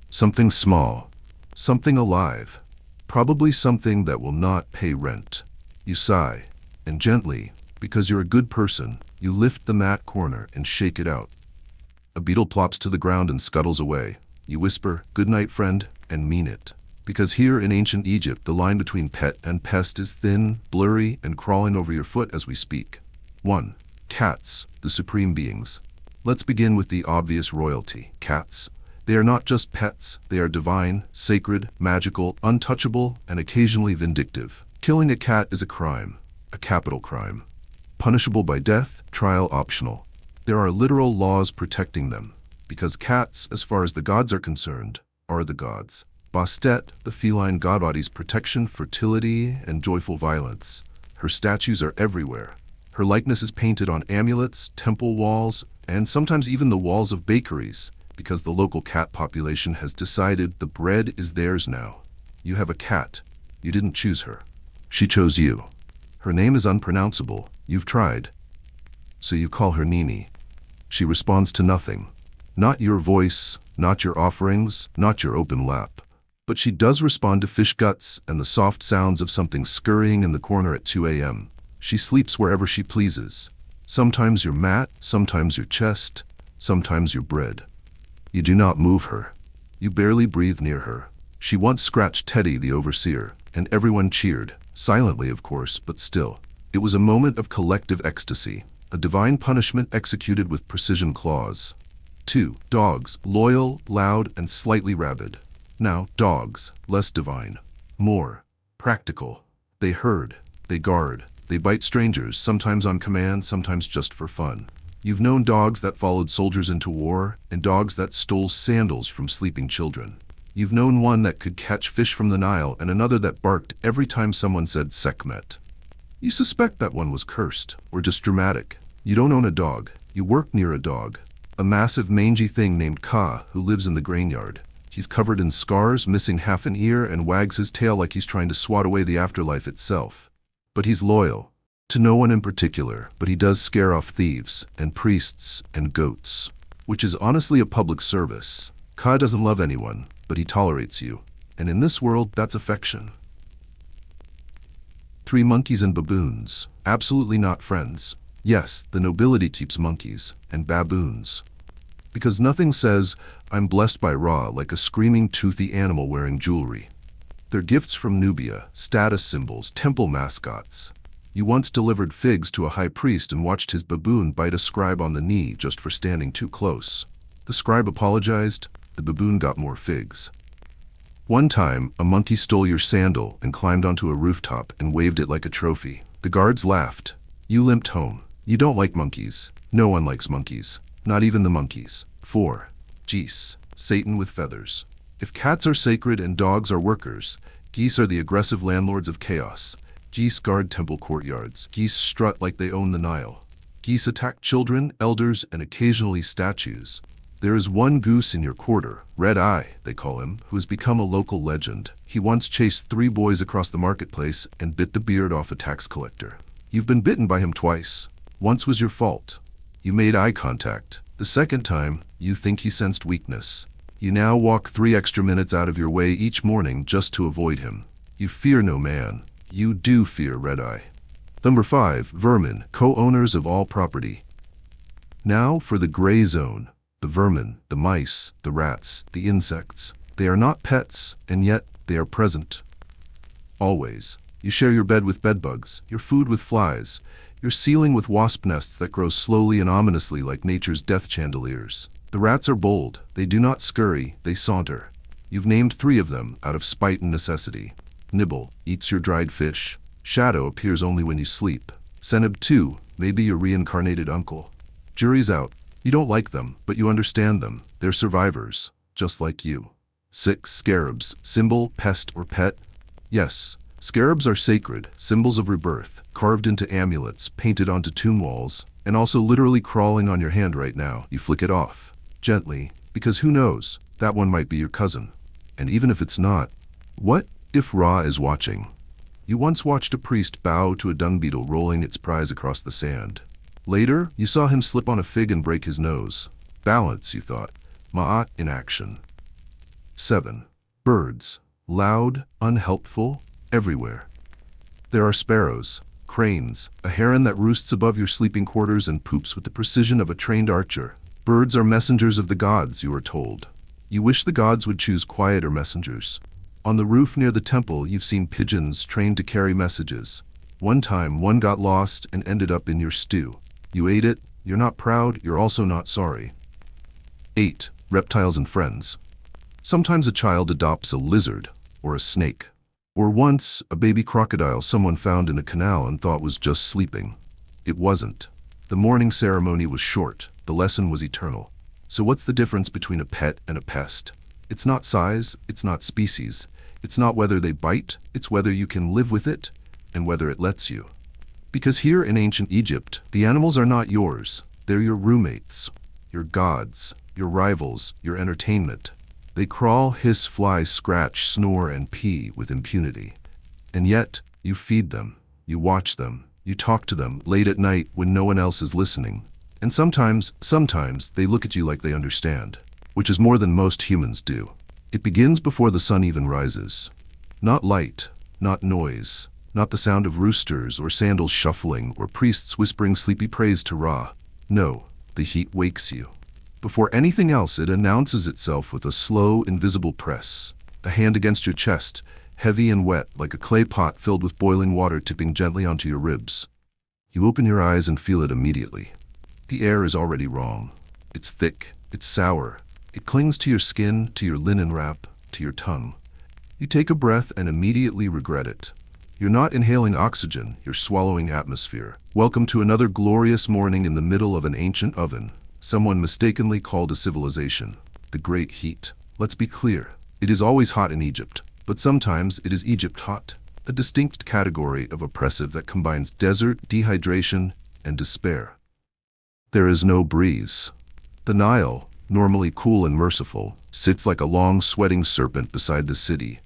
Something small, something alive, probably something that will not pay rent. You sigh, and gently, because you're a good person, you lift the mat corner and shake it out. A beetle plops to the ground and scuttles away. You whisper, "Good night, friend," and mean it. Because here in ancient Egypt, the line between pet and pest is thin, blurry, and crawling over your foot as we speak. 1. Cats, the supreme beings. Let's begin with the obvious royalty. Cats. They are not just pets, they are divine, sacred, magical, untouchable, and occasionally vindictive. Killing a cat is a crime, a capital crime. Punishable by death, trial optional. There are literal laws protecting them, because cats, as far as the gods are concerned, are the gods. Bastet, the feline godbody's protection, fertility, and joyful violence. Her statues are everywhere. Her likeness is painted on amulets, temple walls, and sometimes even the walls of bakeries, because the local cat population has decided the bread is theirs now. You have a cat. You didn't choose her. She chose you. Her name is unpronounceable. You've tried. So you call her Nini. She responds to nothing. Not your voice, not your offerings, not your open lap. But she does respond to fish guts and the soft sounds of something scurrying in the corner at 2 a.m. She sleeps wherever she pleases. Sometimes your mat, sometimes your chest, sometimes your bread. You do not move her. You barely breathe near her. She once scratched Teddy, the overseer, and everyone cheered. Silently, of course, but still. It was a moment of collective ecstasy. A divine punishment executed with precision claws. 2. Dogs, loyal, loud, and slightly rabid. Now, dogs, less divine. More practical. They herd, they guard, they bite strangers, sometimes on command, sometimes just for fun. You've known dogs that followed soldiers into war, and dogs that stole sandals from sleeping children. You've known one that could catch fish from the Nile and another that barked every time someone said Sekhmet. You suspect that one was cursed, or just dramatic. You don't own a dog. You work near a dog. A massive mangy thing named Ka, who lives in the grainyard. He's covered in scars, missing half an ear, and wags his tail like he's trying to swat away the afterlife itself. But he's loyal. To no one in particular, but he does scare off thieves, and priests, and goats. Which is honestly a public service. Ka doesn't love anyone, but he tolerates you. And in this world, that's affection. 3 monkeys and baboons. Absolutely not friends. Yes, the nobility keeps monkeys, and baboons. Because nothing says, I'm blessed by Ra, like a screaming, toothy animal wearing jewelry. They're gifts from Nubia, status symbols, temple mascots. You once delivered figs to a high priest and watched his baboon bite a scribe on the knee just for standing too close. The scribe apologized, the baboon got more figs. One time, a monkey stole your sandal and climbed onto a rooftop and waved it like a trophy. The guards laughed. You limped home. You don't like monkeys. No one likes monkeys. Not even the monkeys. 4. Geese. Satan with feathers. If cats are sacred and dogs are workers, geese are the aggressive landlords of chaos. Geese guard temple courtyards. Geese strut like they own the Nile. Geese attack children, elders, and occasionally statues. There is one goose in your quarter, Red Eye, they call him, who has become a local legend. He once chased 3 boys across the marketplace and bit the beard off a tax collector. You've been bitten by him twice. Once was your fault. You made eye contact. The second time, you think he sensed weakness. You now walk 3 extra minutes out of your way each morning just to avoid him. You fear no man. You do fear Red Eye. Number 5. Vermin, co-owners of all property. Now for the gray zone. The vermin, the mice, the rats, the insects. They are not pets, and yet they are present. Always. You share your bed with bedbugs, your food with flies, your ceiling with wasp nests that grow slowly and ominously like nature's death chandeliers. The rats are bold. They do not scurry, they saunter. You've named 3 of them out of spite and necessity. Nibble eats your dried fish. Shadow appears only when you sleep. Seneb 2, maybe your reincarnated uncle. Jury's out. You don't like them, but you understand them. They're survivors, just like you. 6. Scarabs, symbol, pest, or pet. Yes, scarabs are sacred, symbols of rebirth, carved into amulets, painted onto tomb walls, and also literally crawling on your hand right now. You flick it off, gently, because who knows, that one might be your cousin. And even if it's not, what if Ra is watching? You once watched a priest bow to a dung beetle rolling its prize across the sand. Later, you saw him slip on a fig and break his nose. Balance, you thought. Ma'at in action. 7. Birds. Loud, unhelpful, everywhere. There are sparrows, cranes, a heron that roosts above your sleeping quarters and poops with the precision of a trained archer. Birds are messengers of the gods, you are told. You wish the gods would choose quieter messengers. On the roof near the temple, you've seen pigeons trained to carry messages. One time, one got lost and ended up in your stew. You ate it, you're not proud, you're also not sorry. 8. Reptiles and friends. Sometimes a child adopts a lizard, or a snake. Or once, a baby crocodile someone found in a canal and thought was just sleeping. It wasn't. The morning ceremony was short, the lesson was eternal. So what's the difference between a pet and a pest? It's not size, it's not species. It's not whether they bite, it's whether you can live with it, and whether it lets you. Because here in ancient Egypt, the animals are not yours. They're your roommates, your gods, your rivals, your entertainment. They crawl, hiss, fly, scratch, snore, and pee with impunity. And yet, you feed them, you watch them, you talk to them late at night when no one else is listening. And sometimes they look at you like they understand, which is more than most humans do. It begins before the sun even rises. Not light, not noise, not the sound of roosters or sandals shuffling or priests whispering sleepy praise to Ra. No, the heat wakes you. Before anything else, it announces itself with a slow, invisible press. A hand against your chest, heavy and wet like a clay pot filled with boiling water tipping gently onto your ribs. You open your eyes and feel it immediately. The air is already wrong. It's thick, it's sour. It clings to your skin, to your linen wrap, to your tongue. You take a breath and immediately regret it. You're not inhaling oxygen, you're swallowing atmosphere. Welcome to another glorious morning in the middle of an ancient oven. Someone mistakenly called a civilization the Great Heat. Let's be clear, it is always hot in Egypt, but sometimes it is Egypt hot, a distinct category of oppressive that combines desert, dehydration, and despair. There is no breeze. The Nile, normally cool and merciful, sits like a long sweating serpent beside the city,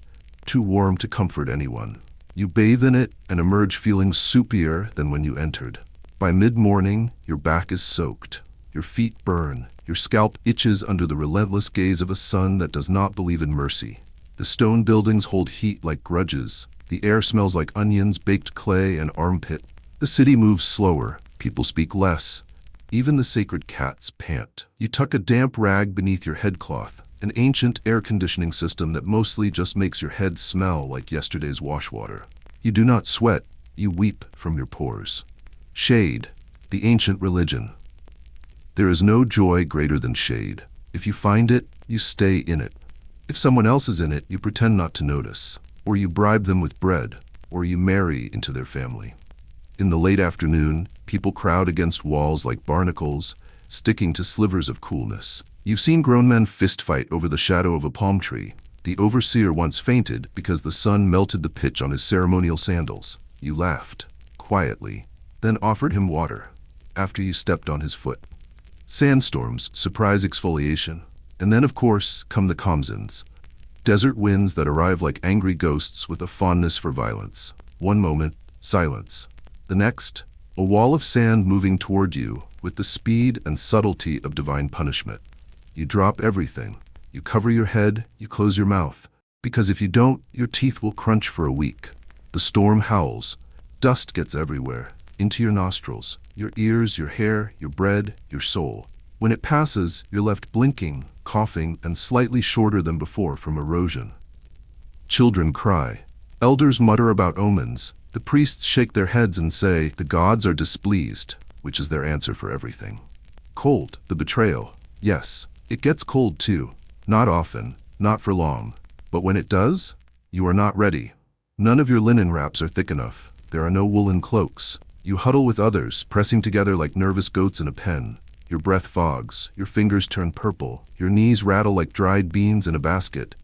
too warm to comfort anyone. You bathe in it and emerge feeling soupier than when you entered. By mid-morning, your back is soaked, your feet burn, your scalp itches under the relentless gaze of a sun that does not believe in mercy. The stone buildings hold heat like grudges. The air smells like onions, baked clay, and armpit. The city moves slower. People speak less. Even the sacred cats pant. You tuck a damp rag beneath your headcloth, an ancient air conditioning system that mostly just makes your head smell like yesterday's wash water. You do not sweat. You weep from your pores. Shade, the ancient religion. There is no joy greater than shade. If you find it, you stay in it. If someone else is in it, you pretend not to notice. Or you bribe them with bread, or you marry into their family. In the late afternoon, people crowd against walls like barnacles, sticking to slivers of coolness. You've seen grown men fistfight over the shadow of a palm tree. The overseer once fainted because the sun melted the pitch on his ceremonial sandals. You laughed, quietly, then offered him water, after you stepped on his foot. Sandstorms, surprise exfoliation, and then of course come the Khamsins. Desert winds that arrive like angry ghosts with a fondness for violence. One moment, silence. The next, a wall of sand moving toward you with the speed and subtlety of divine punishment. You drop everything. You cover your head, you close your mouth, because if you don't, your teeth will crunch for a week. The storm howls. Dust gets everywhere, into your nostrils, your ears, your hair, your bread, your soul. When it passes, you're left blinking, coughing, and slightly shorter than before from erosion. Children cry. Elders mutter about omens. The priests shake their heads and say, the gods are displeased, which is their answer for everything. Cold, the betrayal. Yes, it gets cold too. Not often, not for long. But when it does, you are not ready. None of your linen wraps are thick enough. There are no woolen cloaks. You huddle with others, pressing together like nervous goats in a pen. Your breath fogs, your fingers turn purple, your knees rattle like dried beans in a basket.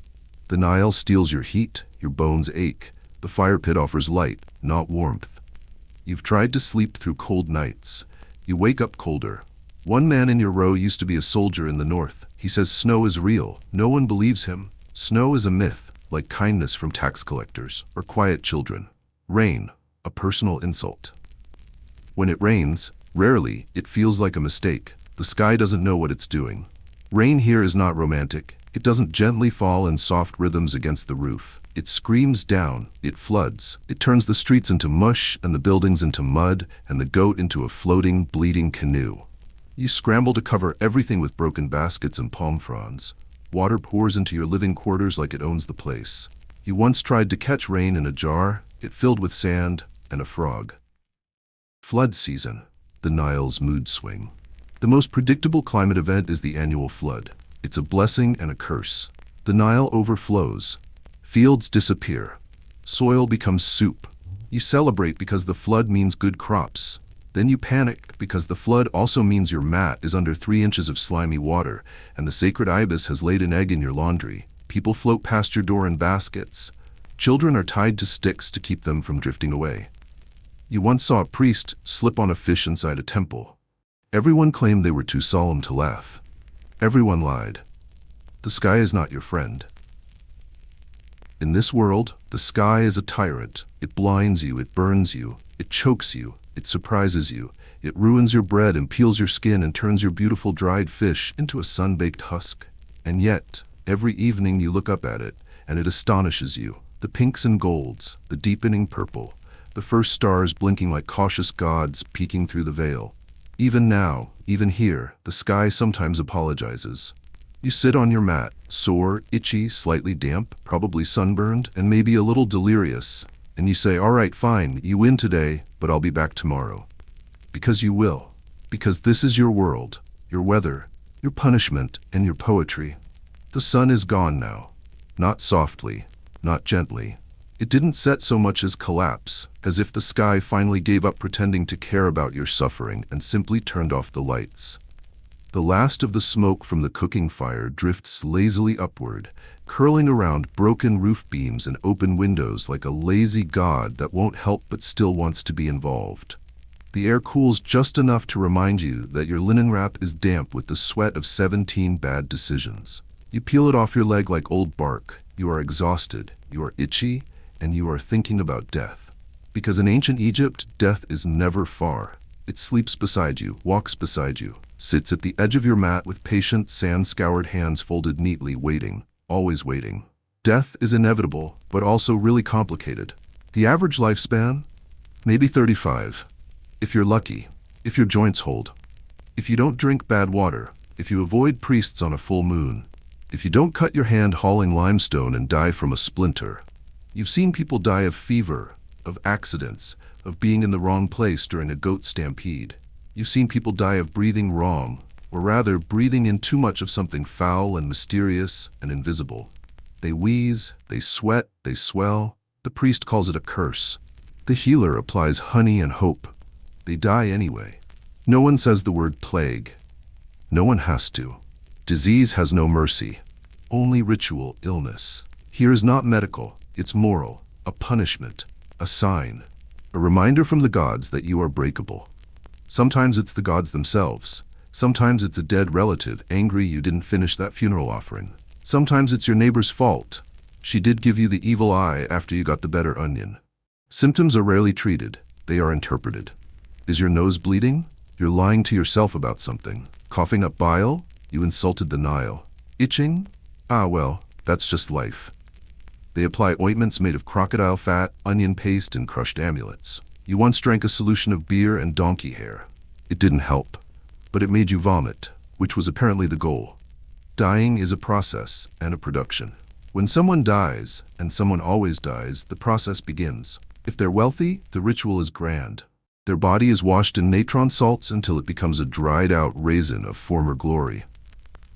The Nile steals your heat, your bones ache. The fire pit offers light, not warmth. You've tried to sleep through cold nights. You wake up colder. One man in your row used to be a soldier in the north. He says snow is real. No one believes him. Snow is a myth, like kindness from tax collectors or quiet children. Rain, a personal insult. When it rains, rarely, it feels like a mistake. The sky doesn't know what it's doing. Rain here is not romantic. It doesn't gently fall in soft rhythms against the roof. It screams down, it floods. It turns the streets into mush and the buildings into mud and the goat into a floating, bleeding canoe. You scramble to cover everything with broken baskets and palm fronds. Water pours into your living quarters like it owns the place. You once tried to catch rain in a jar. It filled with sand and a frog. Flood season, the Nile's mood swing. The most predictable climate event is the annual flood. It's a blessing and a curse. The Nile overflows. Fields disappear. Soil becomes soup. You celebrate because the flood means good crops. Then you panic because the flood also means your mat is under 3 inches of slimy water and the sacred ibis has laid an egg in your laundry. People float past your door in baskets. Children are tied to sticks to keep them from drifting away. You once saw a priest slip on a fish inside a temple. Everyone claimed they were too solemn to laugh. Everyone lied. The sky is not your friend. In this world, the sky is a tyrant. It blinds you, it burns you, it chokes you, it surprises you, it ruins your bread and peels your skin and turns your beautiful dried fish into a sun-baked husk. And yet, every evening you look up at it, and it astonishes you. The pinks and golds, the deepening purple, the first stars blinking like cautious gods peeking through the veil. Even now, even here, the sky sometimes apologizes. You sit on your mat, sore, itchy, slightly damp, probably sunburned, and maybe a little delirious, and you say, all right, fine, you win today, but I'll be back tomorrow. Because you will. Because this is your world, your weather, your punishment, and your poetry. The sun is gone now. Not softly, not gently. It didn't set so much as collapse, as if the sky finally gave up pretending to care about your suffering and simply turned off the lights. The last of the smoke from the cooking fire drifts lazily upward, curling around broken roof beams and open windows like a lazy god that won't help but still wants to be involved. The air cools just enough to remind you that your linen wrap is damp with the sweat of 17 bad decisions. You peel it off your leg like old bark. You are exhausted, you are itchy, and you are thinking about death. Because in ancient Egypt, death is never far. It sleeps beside you, walks beside you, sits at the edge of your mat with patient, sand-scoured hands folded neatly, waiting, always waiting. Death is inevitable, but also really complicated. The average lifespan? Maybe 35. If you're lucky, if your joints hold, if you don't drink bad water, if you avoid priests on a full moon, if you don't cut your hand hauling limestone and die from a splinter. You've seen people die of fever, of accidents, of being in the wrong place during a goat stampede. You've seen people die of breathing wrong, or rather breathing in too much of something foul and mysterious and invisible. They wheeze, they sweat, they swell. The priest calls it a curse. The healer applies honey and hope. They die anyway. No one says the word plague. No one has to. Disease has no mercy. Only ritual illness. Here is not medical, it's moral, a punishment, a sign, a reminder from the gods that you are breakable. Sometimes it's the gods themselves. Sometimes it's a dead relative angry you didn't finish that funeral offering. Sometimes it's your neighbor's fault. She did give you the evil eye after you got the better onion. Symptoms are rarely treated, they are interpreted. Is your nose bleeding? You're lying to yourself about something. Coughing up bile? You insulted the Nile. Itching? Ah well, that's just life. They apply ointments made of crocodile fat, onion paste, and crushed amulets. You once drank a solution of beer and donkey hair. It didn't help, but it made you vomit, which was apparently the goal. Dying is a process and a production. When someone dies, and someone always dies, the process begins. If they're wealthy, the ritual is grand. Their body is washed in natron salts until it becomes a dried-out raisin of former glory.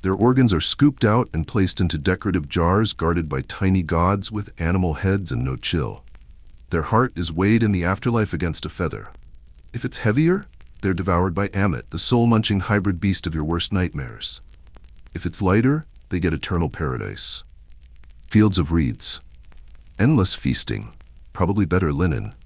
Their organs are scooped out and placed into decorative jars guarded by tiny gods with animal heads and no chill. Their heart is weighed in the afterlife against a feather. If it's heavier, they're devoured by Amit, the soul-munching hybrid beast of your worst nightmares. If it's lighter, they get eternal paradise. Fields of reeds. Endless feasting. Probably better linen.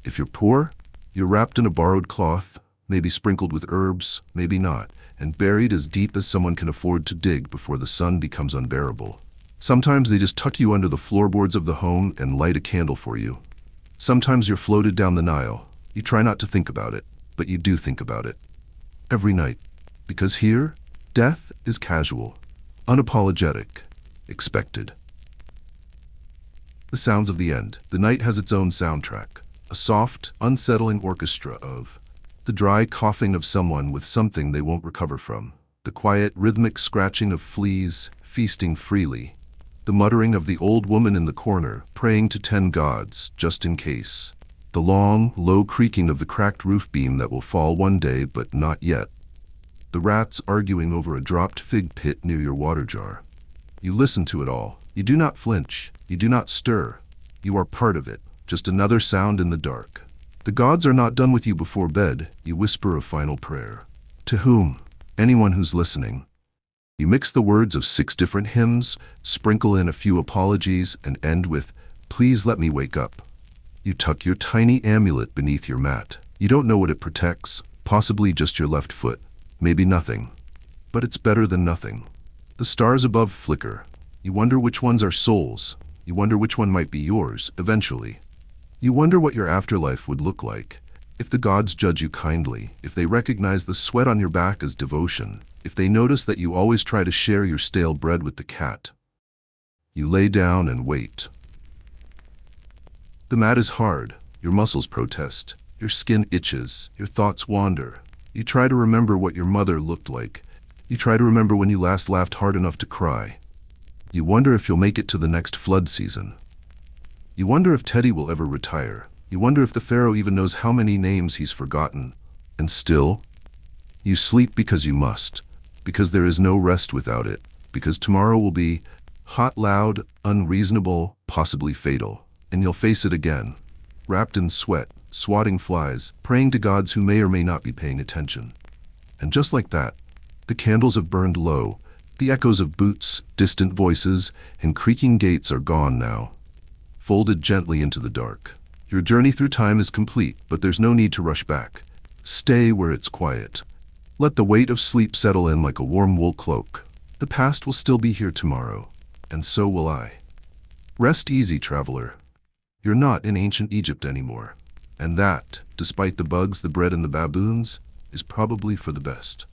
If you're poor, you're wrapped in a borrowed cloth, maybe sprinkled with herbs, maybe not, and buried as deep as someone can afford to dig before the sun becomes unbearable. Sometimes they just tuck you under the floorboards of the home and light a candle for you. Sometimes you're floated down the Nile. You try not to think about it, but you do think about it. Every night. Because here, death is casual, unapologetic, expected. The sounds of the end. The night has its own soundtrack. A soft, unsettling orchestra of the dry coughing of someone with something they won't recover from, the quiet, rhythmic scratching of fleas feasting freely, the muttering of the old woman in the corner praying to 10 gods, just in case, the long, low creaking of the cracked roof beam that will fall one day but not yet, the rats arguing over a dropped fig pit near your water jar. You listen to it all. You do not flinch. You do not stir. You are part of it. Just another sound in the dark. The gods are not done with you before bed. You whisper a final prayer. To whom? Anyone who's listening. You mix the words of 6 different hymns, sprinkle in a few apologies, and end with, "Please let me wake up." You tuck your tiny amulet beneath your mat. You don't know what it protects, possibly just your left foot, maybe nothing. But it's better than nothing. The stars above flicker. You wonder which ones are souls. You wonder which one might be yours, eventually. You wonder what your afterlife would look like, if the gods judge you kindly, if they recognize the sweat on your back as devotion, if they notice that you always try to share your stale bread with the cat. You lay down and wait. The mat is hard, your muscles protest, your skin itches, your thoughts wander. You try to remember what your mother looked like. You try to remember when you last laughed hard enough to cry. You wonder if you'll make it to the next flood season. You wonder if Teddy will ever retire. You wonder if the Pharaoh even knows how many names he's forgotten. And still, you sleep because you must, because there is no rest without it, because tomorrow will be hot, loud, unreasonable, possibly fatal. and you'll face it again, wrapped in sweat, swatting flies, praying to gods who may or may not be paying attention. And just like that, the candles have burned low, the echoes of boots, distant voices, and creaking gates are gone now, folded gently into the dark. Your journey through time is complete, but there's no need to rush back. Stay where it's quiet. Let the weight of sleep settle in like a warm wool cloak. The past will still be here tomorrow, and so will I. Rest easy, traveler. You're not in ancient Egypt anymore. And that, despite the bugs, the bread, and the baboons, is probably for the best.